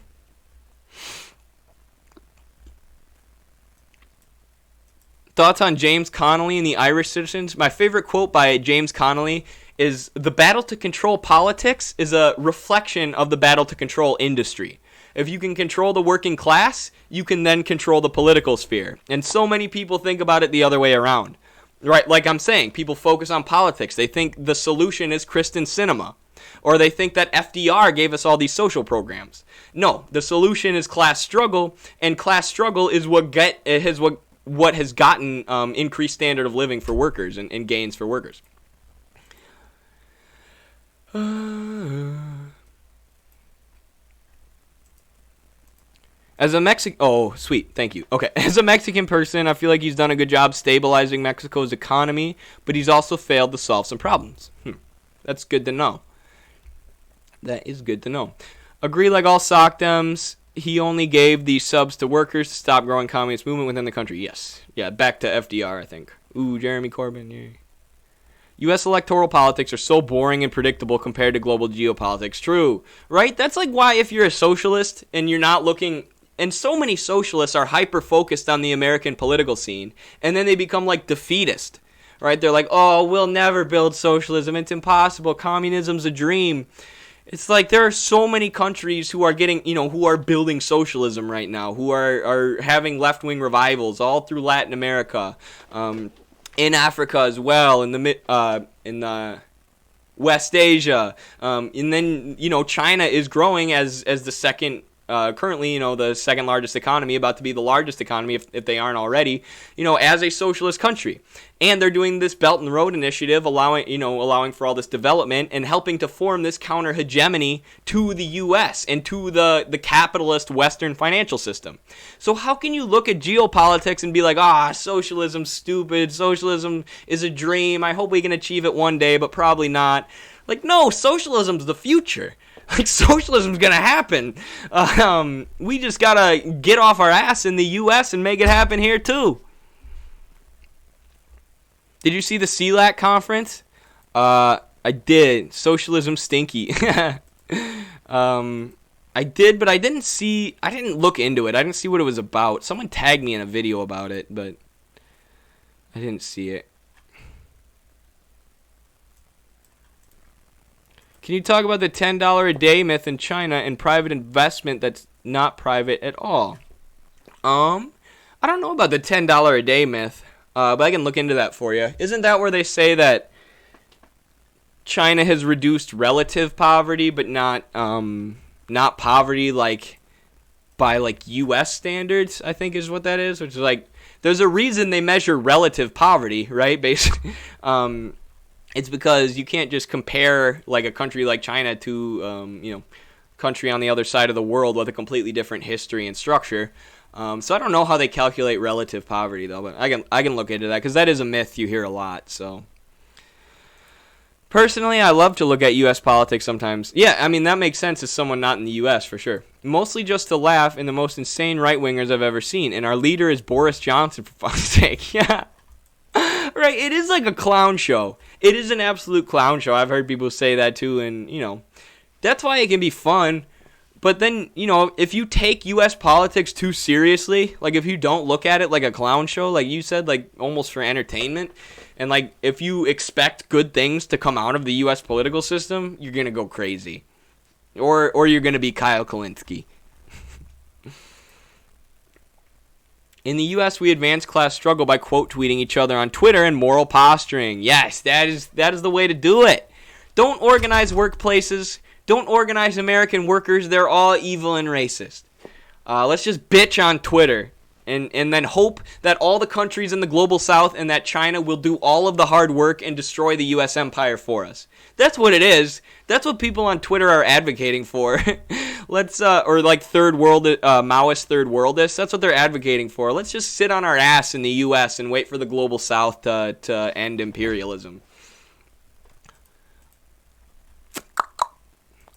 Thoughts on James Connolly and the Irish citizens? My favorite quote by James Connolly is, "The battle to control politics is a reflection of the battle to control industry. If you can control the working class, you can then control the political sphere." And so many people think about it the other way around. Right, like I'm saying, people focus on politics. They think the solution is Kristen Sinema. Or they think that FDR gave us all these social programs. No, the solution is class struggle, and class struggle is what has gotten increased standard of living for workers and gains for workers. As a thank you. Okay, as a Mexican person, I feel like he's done a good job stabilizing Mexico's economy, but he's also failed to solve some problems. That's good to know. That is good to know. Agree, like all SOCDEMs, he only gave these subs to workers to stop growing communist movement within the country. Yes. Yeah, back to FDR, I think. Ooh, Jeremy Corbyn, yeah. U.S. electoral politics are so boring and predictable compared to global geopolitics. True, right? That's like why if you're a socialist and you're not looking... And so many socialists are hyper-focused on the American political scene, and then they become like defeatist, right? They're like, oh, we'll never build socialism. It's impossible. Communism's a dream. It's like there are so many countries who are getting, who are building socialism right now, who are having left-wing revivals all through Latin America, in Africa as well, in the West Asia, and then China is growing as the second. Currently, the second largest economy, about to be the largest economy if they aren't already, as a socialist country. And they're doing this Belt and Road Initiative, allowing for all this development and helping to form this counter hegemony to the U.S. and to the capitalist Western financial system. So how can you look at geopolitics and be like, socialism's stupid, socialism is a dream, I hope we can achieve it one day, but probably not. Like, no, socialism's the future. Like, socialism's gonna happen. We just gotta get off our ass in the U.S. and make it happen here too. Did you see the CELAC conference? I did. Socialism stinky. I did, but I didn't look into it. I didn't see what it was about. Someone tagged me in a video about it, but I didn't see it. Can you talk about the $10 a day myth in China and private investment that's not private at all? I don't know about the $10 a day myth, but I can look into that for you. Isn't that where they say that China has reduced relative poverty, but not poverty like by like U.S. standards? I think is what that is. Which is like, there's a reason they measure relative poverty, right? Basically, it's because you can't just compare like a country like China to country on the other side of the world with a completely different history and structure. So I don't know how they calculate relative poverty though, but I can look into that because that is a myth you hear a lot. So personally, I love to look at U.S. politics sometimes. Yeah, I mean that makes sense as someone not in the U.S. for sure. Mostly just to laugh, and the most insane right-wingers I've ever seen. And our leader is Boris Johnson, for fuck's sake. Yeah. Right, it is like a clown show. It is an absolute clown show. I've heard people say that too, and, that's why it can be fun. But then, if you take U.S. politics too seriously, like if you don't look at it like a clown show, like you said, like almost for entertainment, and like if you expect good things to come out of the U.S. political system, you're going to go crazy. Or you're going to be Kyle Kalinske. In the U.S., we advance class struggle by quote tweeting each other on Twitter and moral posturing. Yes, that is the way to do it. Don't organize workplaces. Don't organize American workers. They're all evil and racist. Let's just bitch on Twitter and then hope that all the countries in the global south and that China will do all of the hard work and destroy the U.S. empire for us. That's what it is. That's what people on Twitter are advocating for. Or like third world, Maoist third worldists. That's what they're advocating for. Let's just sit on our ass in the U.S. and wait for the global south to end imperialism.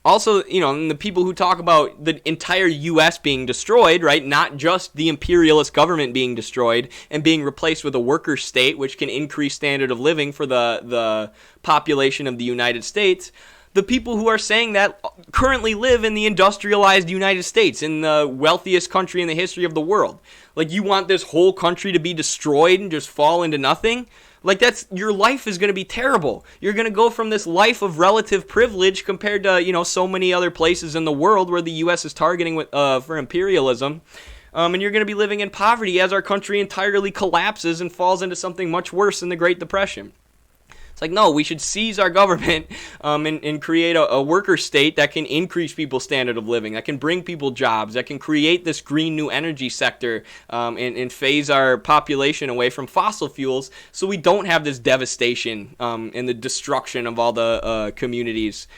Also, and the people who talk about the entire U.S. being destroyed, right? Not just the imperialist government being destroyed and being replaced with a worker state, which can increase standard of living for the population of the United States. The people who are saying that currently live in the industrialized United States, in the wealthiest country in the history of the world. Like, you want this whole country to be destroyed and just fall into nothing? Like, your life is going to be terrible. You're going to go from this life of relative privilege compared to, so many other places in the world where the U.S. is targeting for imperialism. And you're going to be living in poverty as our country entirely collapses and falls into something much worse than the Great Depression. It's like, no, we should seize our government and create a worker state that can increase people's standard of living, that can bring people jobs, that can create this green new energy sector and phase our population away from fossil fuels so we don't have this devastation and the destruction of all the communities.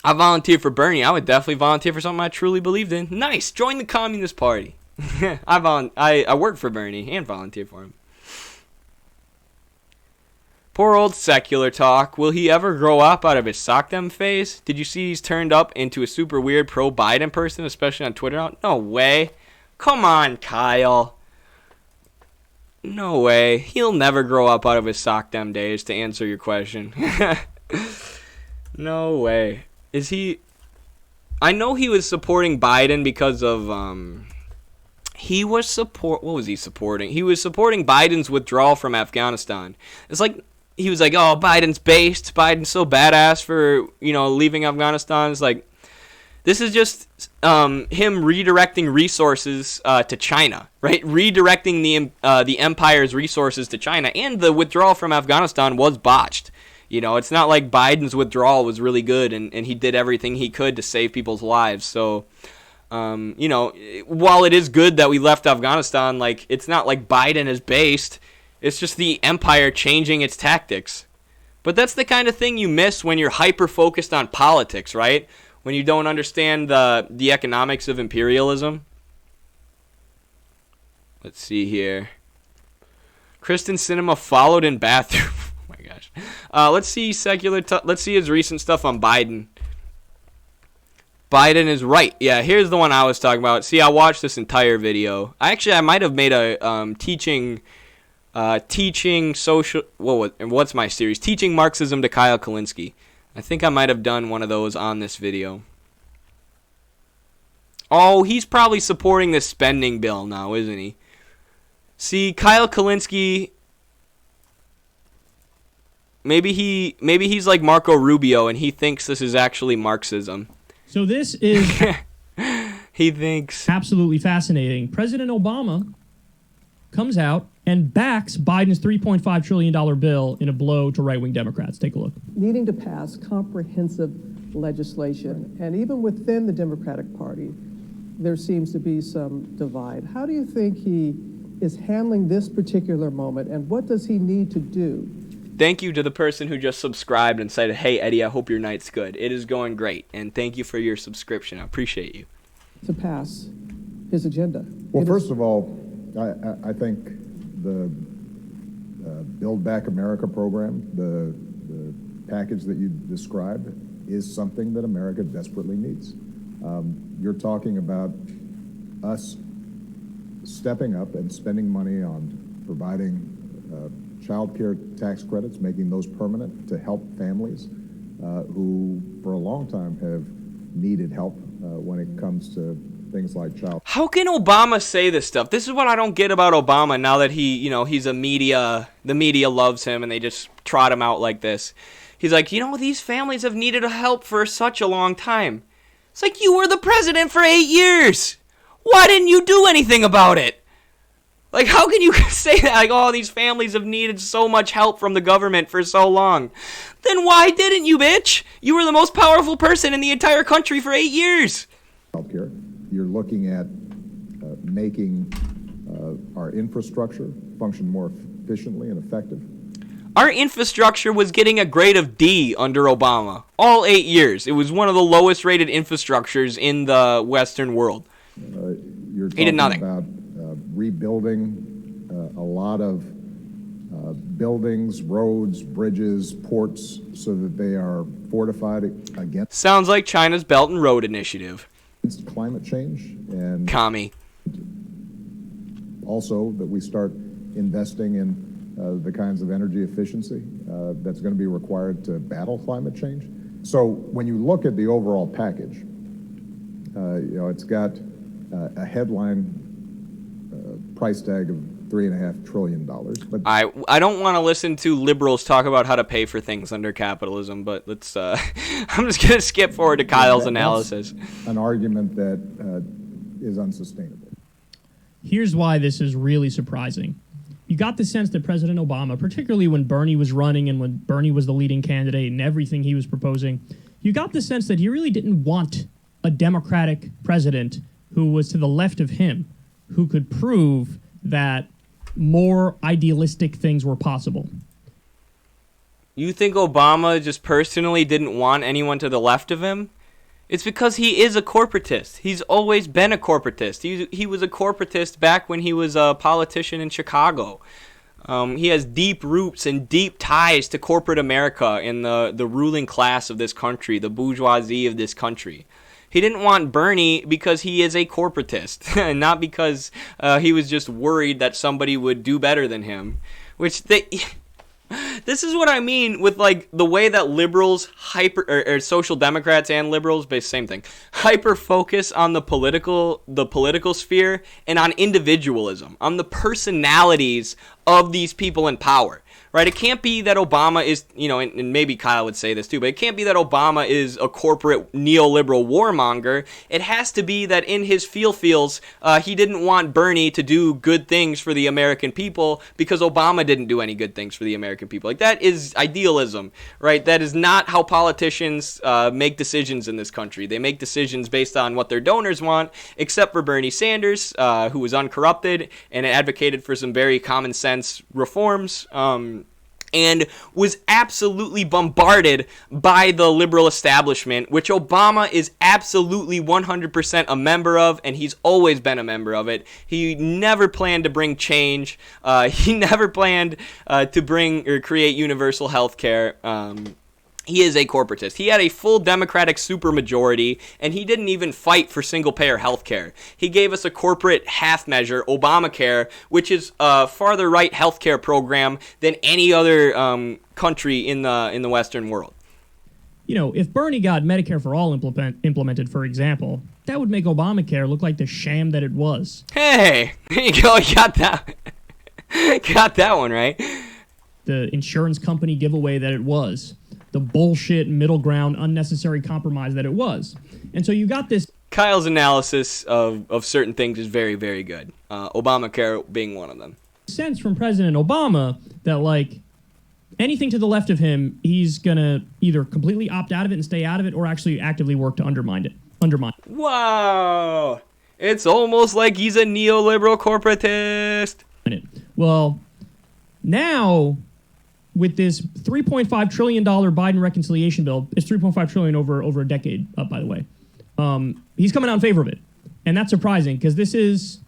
I volunteered for Bernie. I would definitely volunteer for something I truly believed in. Nice. Join the Communist Party. I worked for Bernie and volunteered for him. Poor old secular talk. Will he ever grow up out of his sock them phase? Did you see he's turned up into a super weird pro-Biden person, especially on Twitter now? No way. Come on, Kyle. No way. He'll never grow up out of his sock them days, to answer your question. No way. Is he... I know he was supporting Biden because of... What was he supporting? He was supporting Biden's withdrawal from Afghanistan. It's like... He was like, oh, Biden's based. Biden's so badass for, leaving Afghanistan. It's like, this is just him redirecting resources to China, right? Redirecting the empire's resources to China. And the withdrawal from Afghanistan was botched. It's not like Biden's withdrawal was really good and he did everything he could to save people's lives. So, while it is good that we left Afghanistan, like, it's not like Biden is based. It's just the empire changing its tactics. But that's the kind of thing you miss when you're hyper-focused on politics, right? When you don't understand the economics of imperialism. Let's see here. Kristen Cinema followed in bathroom. Oh my gosh. Let's see let's see his recent stuff on Biden. Biden is right. Yeah, here's the one I was talking about. See, I watched this entire video. I might have made a teaching social... what's my series? Teaching Marxism to Kyle Kalinske. I think I might have done one of those on this video. Oh, he's probably supporting this spending bill now, isn't he? See, Kyle Kalinske... maybe he's like Marco Rubio and he thinks this is actually Marxism. So this is He thinks absolutely fascinating. President Obama comes out and backs Biden's $3.5 trillion bill in a blow to right-wing Democrats. Take a look. Needing to pass comprehensive legislation, and even within the Democratic Party, there seems to be some divide. How do you think he is handling this particular moment, and what does he need to do? Thank you to the person who just subscribed and said, "Hey, Eddie, I hope your night's good. It is going great, and thank you for your subscription. I appreciate you." To pass his agenda? Well, first of all, I think the Build Back America program, the package that you described, is something that America desperately needs. You're talking about us stepping up and spending money on providing child care tax credits, making those permanent to help families who for a long time have needed help when it comes to things like child. How can Obama say this stuff? This is what I don't get about Obama now that he's the media loves him and they just trot him out like this. He's like, these families have needed help for such a long time. It's like, you were the president for 8 years. Why didn't you do anything about it? Like, how can you say that? Like, oh, these families have needed so much help from the government for so long. Then why didn't you, bitch? You were the most powerful person in the entire country for 8 years. Here, you're looking at making our infrastructure function more efficiently and effective. Our infrastructure was getting a grade of D under Obama. All 8 years. It was one of the lowest rated infrastructures in the Western world. You're He did nothing. About rebuilding a lot of buildings, roads, bridges, ports, so that they are fortified against. Sounds like China's Belt and Road Initiative. Climate change, and Commie. Also that we start investing in the kinds of energy efficiency that's going to be required to battle climate change. So when you look at the overall package, it's got a headline price tag of $3.5 trillion. But I don't want to listen to liberals talk about how to pay for things under capitalism, but let's. I'm just gonna skip forward to Kyle's analysis. An argument that is unsustainable. Here's why this is really surprising. You got the sense that President Obama, particularly when Bernie was running and when Bernie was the leading candidate and everything he was proposing, you got the sense that he really didn't want a Democratic president who was to the left of him, who could prove that more idealistic things were possible. You think Obama just personally didn't want anyone to the left of him? It's because he is a corporatist. He's always been a corporatist. He was a corporatist back when he was a politician in Chicago. He has deep roots and deep ties to corporate America and the ruling class of this country, the bourgeoisie of this country. He didn't want Bernie because he is a corporatist, and not because he was just worried that somebody would do better than him. This is what I mean with like the way that liberals or social democrats and liberals, but same thing, hyper focus on the political sphere and on individualism, on the personalities of these people in power. Right? It can't be that Obama is, and maybe Kyle would say this too, but it can't be that Obama is a corporate neoliberal warmonger. It has to be that in his feels, he didn't want Bernie to do good things for the American people because Obama didn't do any good things for the American people. Like, that is idealism, right? That is not how politicians make decisions in this country. They make decisions based on what their donors want, except for Bernie Sanders, who was uncorrupted and advocated for some very common sense reforms. And was absolutely bombarded by the liberal establishment, which Obama is absolutely 100% a member of, and he's always been a member of it. He never planned to bring change. He never planned to bring or create universal health care. He is a corporatist. He had a full Democratic supermajority, and he didn't even fight for single-payer health care. He gave us a corporate half measure, Obamacare, which is a farther right health care program than any other country in the Western world. If Bernie got Medicare for All implemented, for example, that would make Obamacare look like the sham that it was. Hey, there you go. You got that. Got that one right. the insurance company giveaway that it was, the bullshit middle ground, unnecessary compromise that it was. And so you got this. Kyle's analysis of certain things is very, very good. Obamacare being one of them. Sense from President Obama that, like, anything to the left of him, he's going to either completely opt out of it and stay out of it, or actually actively work to undermine it. Wow. It's almost like he's a neoliberal corporatist. Well, now with this $3.5 trillion Biden reconciliation bill, it's $3.5 trillion over a decade, by the way. He's coming out in favor of it. And that's surprising, because this is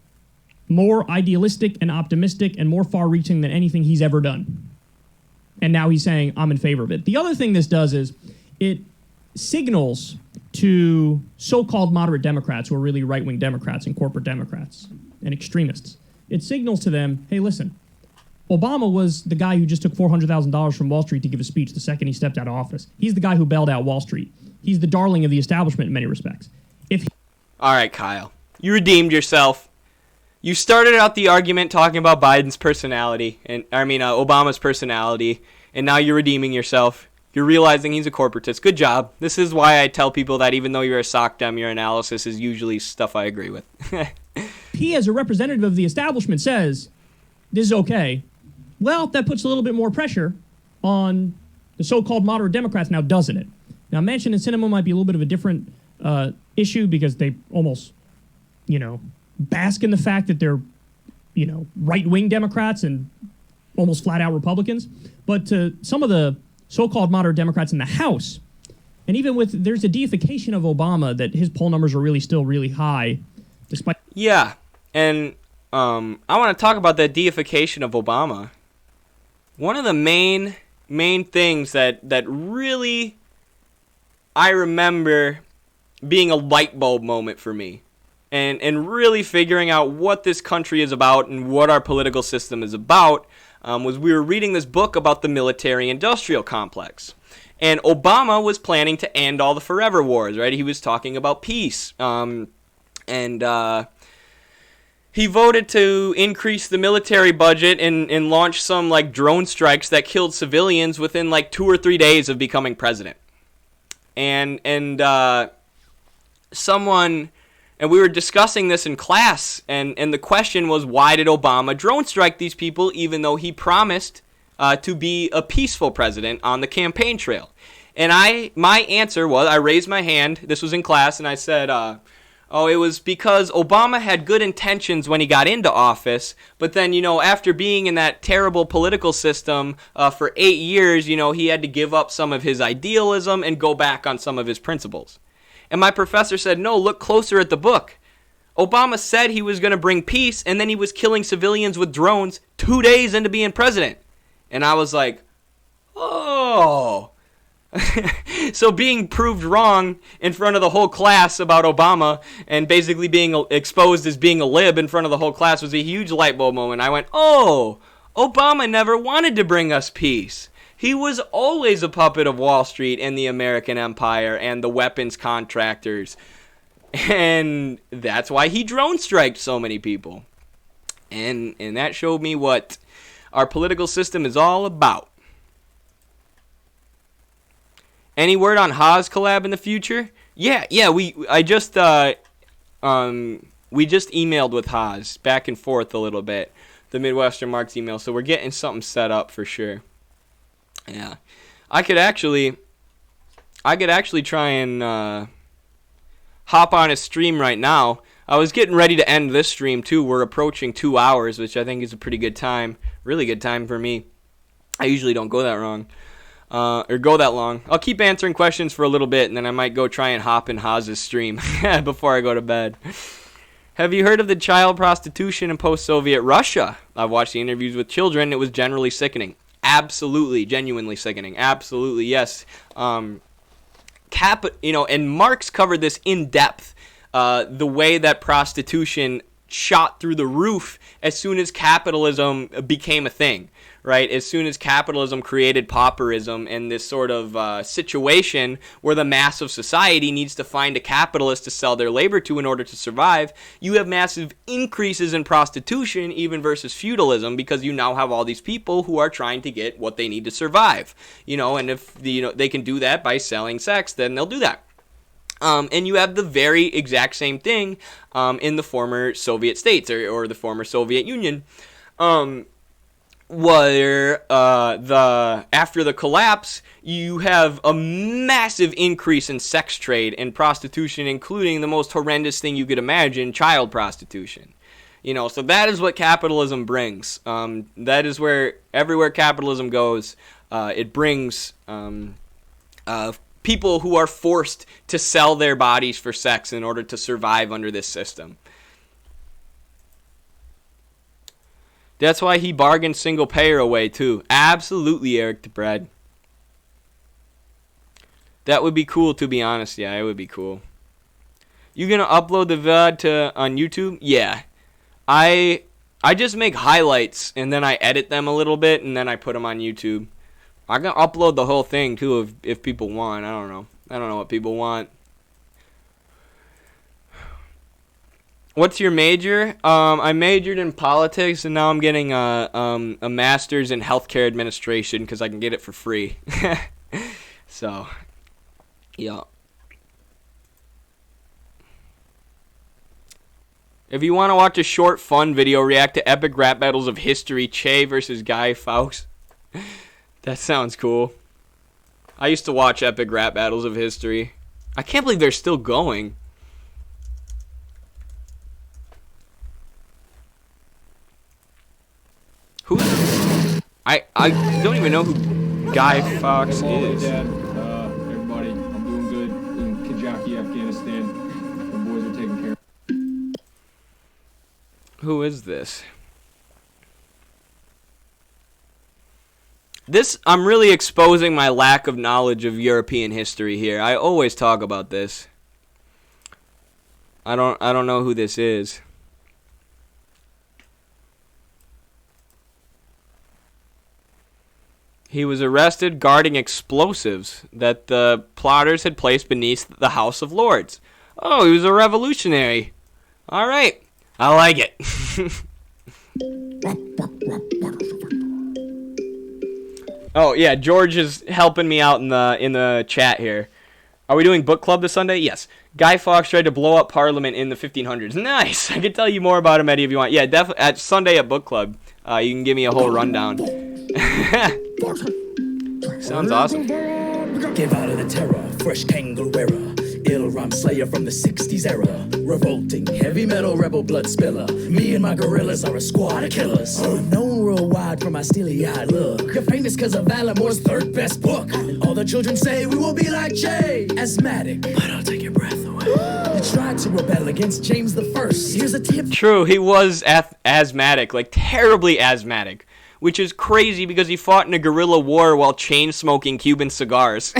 more idealistic and optimistic and more far-reaching than anything he's ever done. And now he's saying, I'm in favor of it. The other thing this does is it signals to so-called moderate Democrats, who are really right-wing Democrats and corporate Democrats and extremists. It signals to them, hey, listen, Obama was the guy who just took $400,000 from Wall Street to give a speech the second he stepped out of office. He's the guy who bailed out Wall Street. He's the darling of the establishment in many respects. All right, Kyle, you redeemed yourself. You started out the argument talking about Biden's personality, Obama's personality, and now you're redeeming yourself. You're realizing he's a corporatist. Good job. This is why I tell people that even though you're a sock dem, your analysis is usually stuff I agree with. He, as a representative of the establishment, says this is okay. Well, that puts a little bit more pressure on the so-called moderate Democrats now, doesn't it? Now, Manchin and Sinema might be a little bit of a different issue, because they almost, bask in the fact that they're, right-wing Democrats and almost flat-out Republicans. But to some of the so-called moderate Democrats in the House, and even there's a deification of Obama that his poll numbers are really still really high, despite. Yeah, and I want to talk about that deification of Obama. One of the main things that really I remember being a light bulb moment for me, and really figuring out what this country is about and what our political system is about, was we were reading this book about the military-industrial complex. And Obama was planning to end all the forever wars, right? He was talking about peace. He voted to increase the military budget and launch some like drone strikes that killed civilians within like 2 or 3 days of becoming president. And we were discussing this in class, and the question was, why did Obama drone strike these people even though he promised to be a peaceful president on the campaign trail? And my answer was, I raised my hand, this was in class, and I said, it was because Obama had good intentions when he got into office, but then, after being in that terrible political system for 8 years, he had to give up some of his idealism and go back on some of his principles. And my professor said, no, look closer at the book. Obama said he was going to bring peace, and then he was killing civilians with drones 2 days into being president. And I was like, oh. So being proved wrong in front of the whole class about Obama and basically being exposed as being a lib in front of the whole class was a huge light bulb moment. I went, oh, Obama never wanted to bring us peace. He was always a puppet of Wall Street and the American empire and the weapons contractors. And that's why he drone striked so many people. And that showed me what our political system is all about. Any word on Haas collab in the future? Yeah, we just emailed with Haas back and forth a little bit, the Midwestern Marx email, so we're getting something set up for sure. Yeah, I could actually try and hop on a stream right now. I was getting ready to end this stream too. We're approaching 2 hours, which I think is a pretty good time, really good time for me. I usually don't go that long. Go that long. I'll keep answering questions for a little bit, and then I might go try and hop in Haas's stream before I go to bed. Have you heard of the child prostitution in post-Soviet Russia? I've watched the interviews with children. It was generally sickening. Absolutely, genuinely sickening. Absolutely, yes. And Marx covered this in depth. The way that prostitution shot through the roof as soon as capitalism became a thing, right? As soon as capitalism created pauperism and this sort of situation where the mass of society needs to find a capitalist to sell their labor to in order to survive, you have massive increases in prostitution even versus feudalism, because you now have all these people who are trying to get what they need to survive, and if they can do that by selling sex, then they'll do that. And you have the very exact same thing in the former Soviet states or the former Soviet Union, where after the collapse, you have a massive increase in sex trade and prostitution, including the most horrendous thing you could imagine, child prostitution. So that is what capitalism brings. That is where everywhere capitalism goes, it brings people who are forced to sell their bodies for sex in order to survive under this system. That's why he bargained single payer away too. Absolutely, Eric DeBrad. That would be cool, to be honest. Yeah, it would be cool. You gonna upload the VOD on YouTube? Yeah. I just make highlights and then I edit them a little bit and then I put them on YouTube. I can upload the whole thing too if people want. I don't know. I don't know what people want. What's your major? I majored in politics and now I'm getting a master's in healthcare administration because I can get it for free. So, yeah. If you want to watch a short, fun video, react to epic rap battles of history, Che versus Guy Fawkes. That sounds cool. I used to watch epic rap battles of history. I can't believe they're still going. Who? I don't even know who Guy Fawkes is. Dad, everybody, I'm doing good in Kajaki, Afghanistan. The boys are taking care. Who is this? I'm really exposing my lack of knowledge of European history here. I always talk about this. I don't know who this is. He was arrested guarding explosives that the plotters had placed beneath the House of Lords. Oh, he was a revolutionary. All right. I like it. Oh, yeah, George is helping me out in the chat here. Are we doing book club this Sunday? Yes. Guy Fawkes tried to blow up Parliament in the 1500s. Nice. I can tell you more about him, Eddie, if you want. Yeah, definitely at Sunday at book club. You can give me a whole rundown. Sounds awesome. Give out of the terror, fresh kangaroo era. Ill rhyme slayer from the 60s era. Revolting, heavy metal rebel blood spiller. Me and my gorillas are a squad of killers. Known worldwide for my steely-eyed look. You're famous cause of Alan Moore's third best book. And all the children say we will be like Jay. Asthmatic, but I'll take your breath away. You tried to rebel against James the First. Here's a tip. True, he was asthmatic, like terribly asthmatic. Which is crazy because he fought in a guerrilla war while chain-smoking Cuban cigars.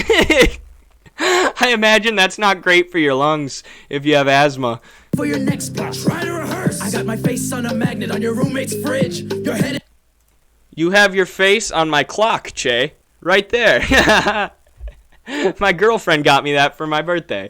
I imagine that's not great for your lungs if you have asthma. For your next plot, try to rehearse. I got my face on a magnet on your roommate's fridge. Your head. You have your face on my clock, Che. Right there. My girlfriend got me that for my birthday.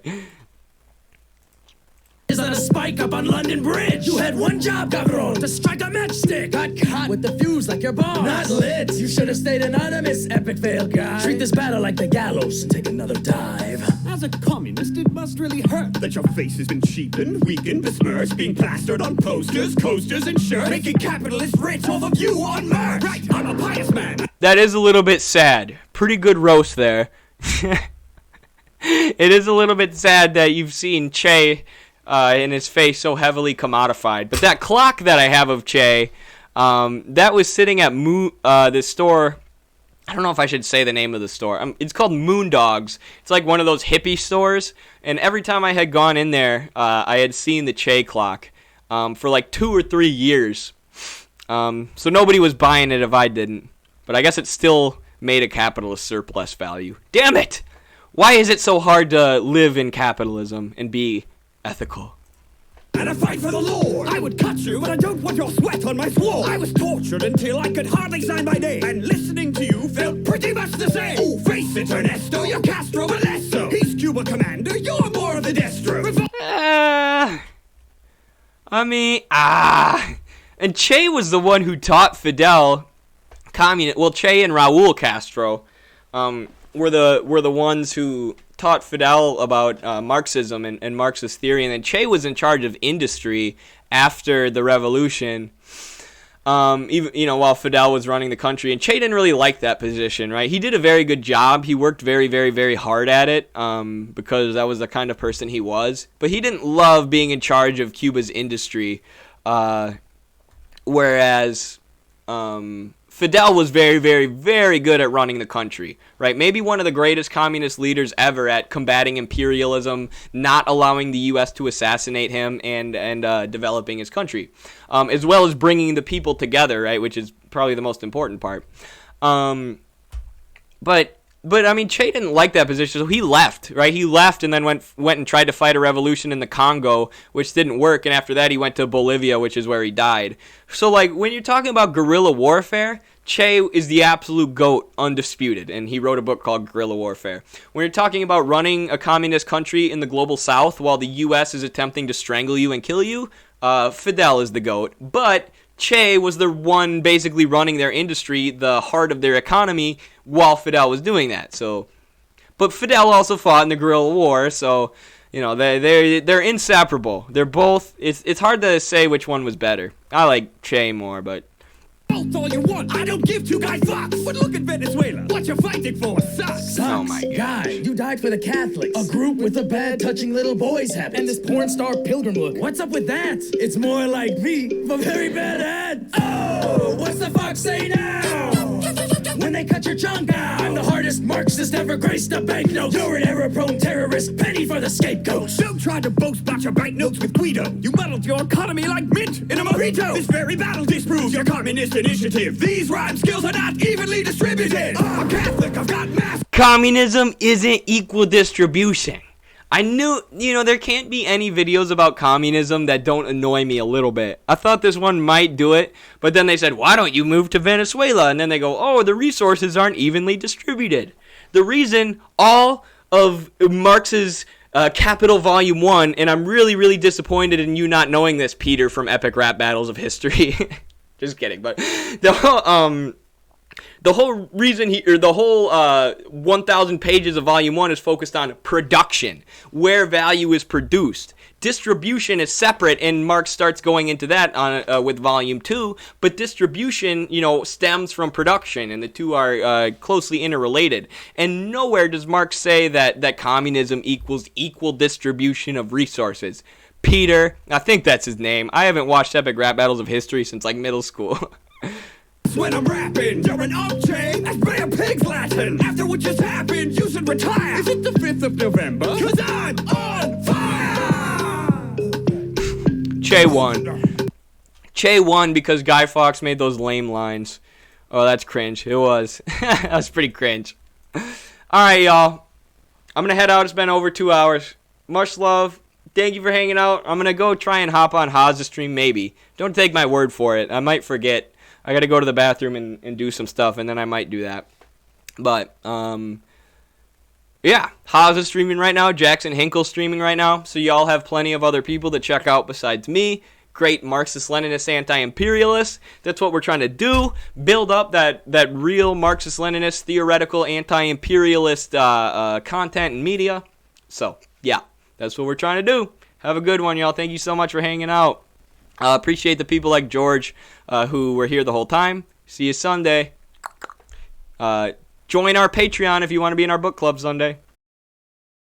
Is on a spike up on London Bridge. You had one job, cabron, to strike a matchstick. Got caught with the fuse like your boss. Not lit. You should have stayed anonymous, epic fail guy. Treat this battle like the gallows and take another dive. As a communist, it must really hurt that your face has been cheapened, weakened, besmirched, being plastered on posters, coasters, and shirts, making capitalists rich off of you on merch. Right, I'm a pious man. That is a little bit sad. Pretty good roast there. It is a little bit sad that you've seen Che in his face so heavily commodified. But that clock that I have of Che, that was sitting at the store. I don't know if I should say the name of the store. It's called Moondogs. It's like one of those hippie stores. And every time I had gone in there, I had seen the Che clock for like 2 or 3 years. So nobody was buying it if I didn't. But I guess it still made a capitalist surplus value. Damn it! Why is it so hard to live in capitalism and be ethical? and a fight for the Lord. I would cut you, but I don't want your sweat on my sword. I was tortured until I could hardly sign my name, and listening to you felt pretty much the same. Oh, face it, Ernesto, you're Castro, but less so. He's Cuba commander, you're more of the Destro. And Che was the one who taught Fidel communist. Well, Che and Raul Castro were the ones who taught Fidel about Marxism and Marxist theory, and then Che was in charge of industry after the revolution. Even while Fidel was running the country, and Che didn't really like that position, right? He did a very good job. He worked very, very, very hard at it because that was the kind of person he was. But he didn't love being in charge of Cuba's industry, whereas Fidel was very, very, very good at running the country, right? Maybe one of the greatest communist leaders ever at combating imperialism, not allowing the U.S. to assassinate him, and developing his country, as well as bringing the people together, right? Which is probably the most important part. But I mean, Che didn't like that position, so he left, right? He left and then went and tried to fight a revolution in the Congo, which didn't work. And after that, he went to Bolivia, which is where he died. So, like, when you're talking about guerrilla warfare, Che is the absolute GOAT, undisputed. And he wrote a book called Guerrilla Warfare. When you're talking about running a communist country in the global south while the U.S. is attempting to strangle you and kill you, Fidel is the GOAT. But Che was the one basically running their industry, the heart of their economy, while Fidel was doing that. So, but Fidel also fought in the guerrilla war, so they're inseparable. They're both. It's hard to say which one was better. I like Che more, but. All you want, I don't give two guys fucks. But look at Venezuela, what you're fighting for sucks. Oh my God, you died for the Catholics, a group with a bad touching little boys habit, and this porn star pilgrim look. What's up with that? It's more like me, but very bad at. Oh, what's the fox say now? When they cut your chunk out, I'm the hardest Marxist ever graced a banknote. You're an error-prone terrorist, penny for the scapegoat. Don't try to boast about your banknotes with Guido. You muddled your economy like mint in a mojito. This very battle disproves your communist initiative. These rhyme skills are not evenly distributed. I'm Catholic, I've got mass. Communism isn't equal distribution. I knew, there can't be any videos about communism that don't annoy me a little bit. I thought this one might do it, but then they said, why don't you move to Venezuela? And then they go, oh, the resources aren't evenly distributed. The reason all of Marx's Capital Volume 1, and I'm really, really disappointed in you not knowing this, Peter, from Epic Rap Battles of History. Just kidding, but the whole reason the whole 1,000 pages of Volume 1 is focused on production, where value is produced. Distribution is separate, and Marx starts going into that with Volume 2, but distribution, stems from production, and the two are closely interrelated. And nowhere does Marx say that communism equals equal distribution of resources. Peter, I think that's his name. I haven't watched Epic Rap Battles of History since, middle school. When I'm rapping, you're an up-chain. That's bare pig's Latin. After what just happened, you should retire. Is it the 5th of November? 'Cause I'm on fire! Che won. Che won because Guy Fawkes made those lame lines. Oh, that's cringe. It was. That was pretty cringe. Alright, y'all. I'm going to head out. It's been over 2 hours. Much love. Thank you for hanging out. I'm going to go try and hop on Haz's stream, maybe. Don't take my word for it. I might forget. I got to go to the bathroom and do some stuff, and then I might do that. But, yeah. Haas is streaming right now. Jackson Hinkle's streaming right now. So y'all have plenty of other people to check out besides me. Great Marxist-Leninist anti-imperialists. That's what we're trying to do. Build up that real Marxist-Leninist theoretical anti-imperialist content and media. So, yeah. That's what we're trying to do. Have a good one, y'all. Thank you so much for hanging out. Appreciate the people like George who were here the whole time. See you Sunday. Join our Patreon if you want to be in our book club Sunday.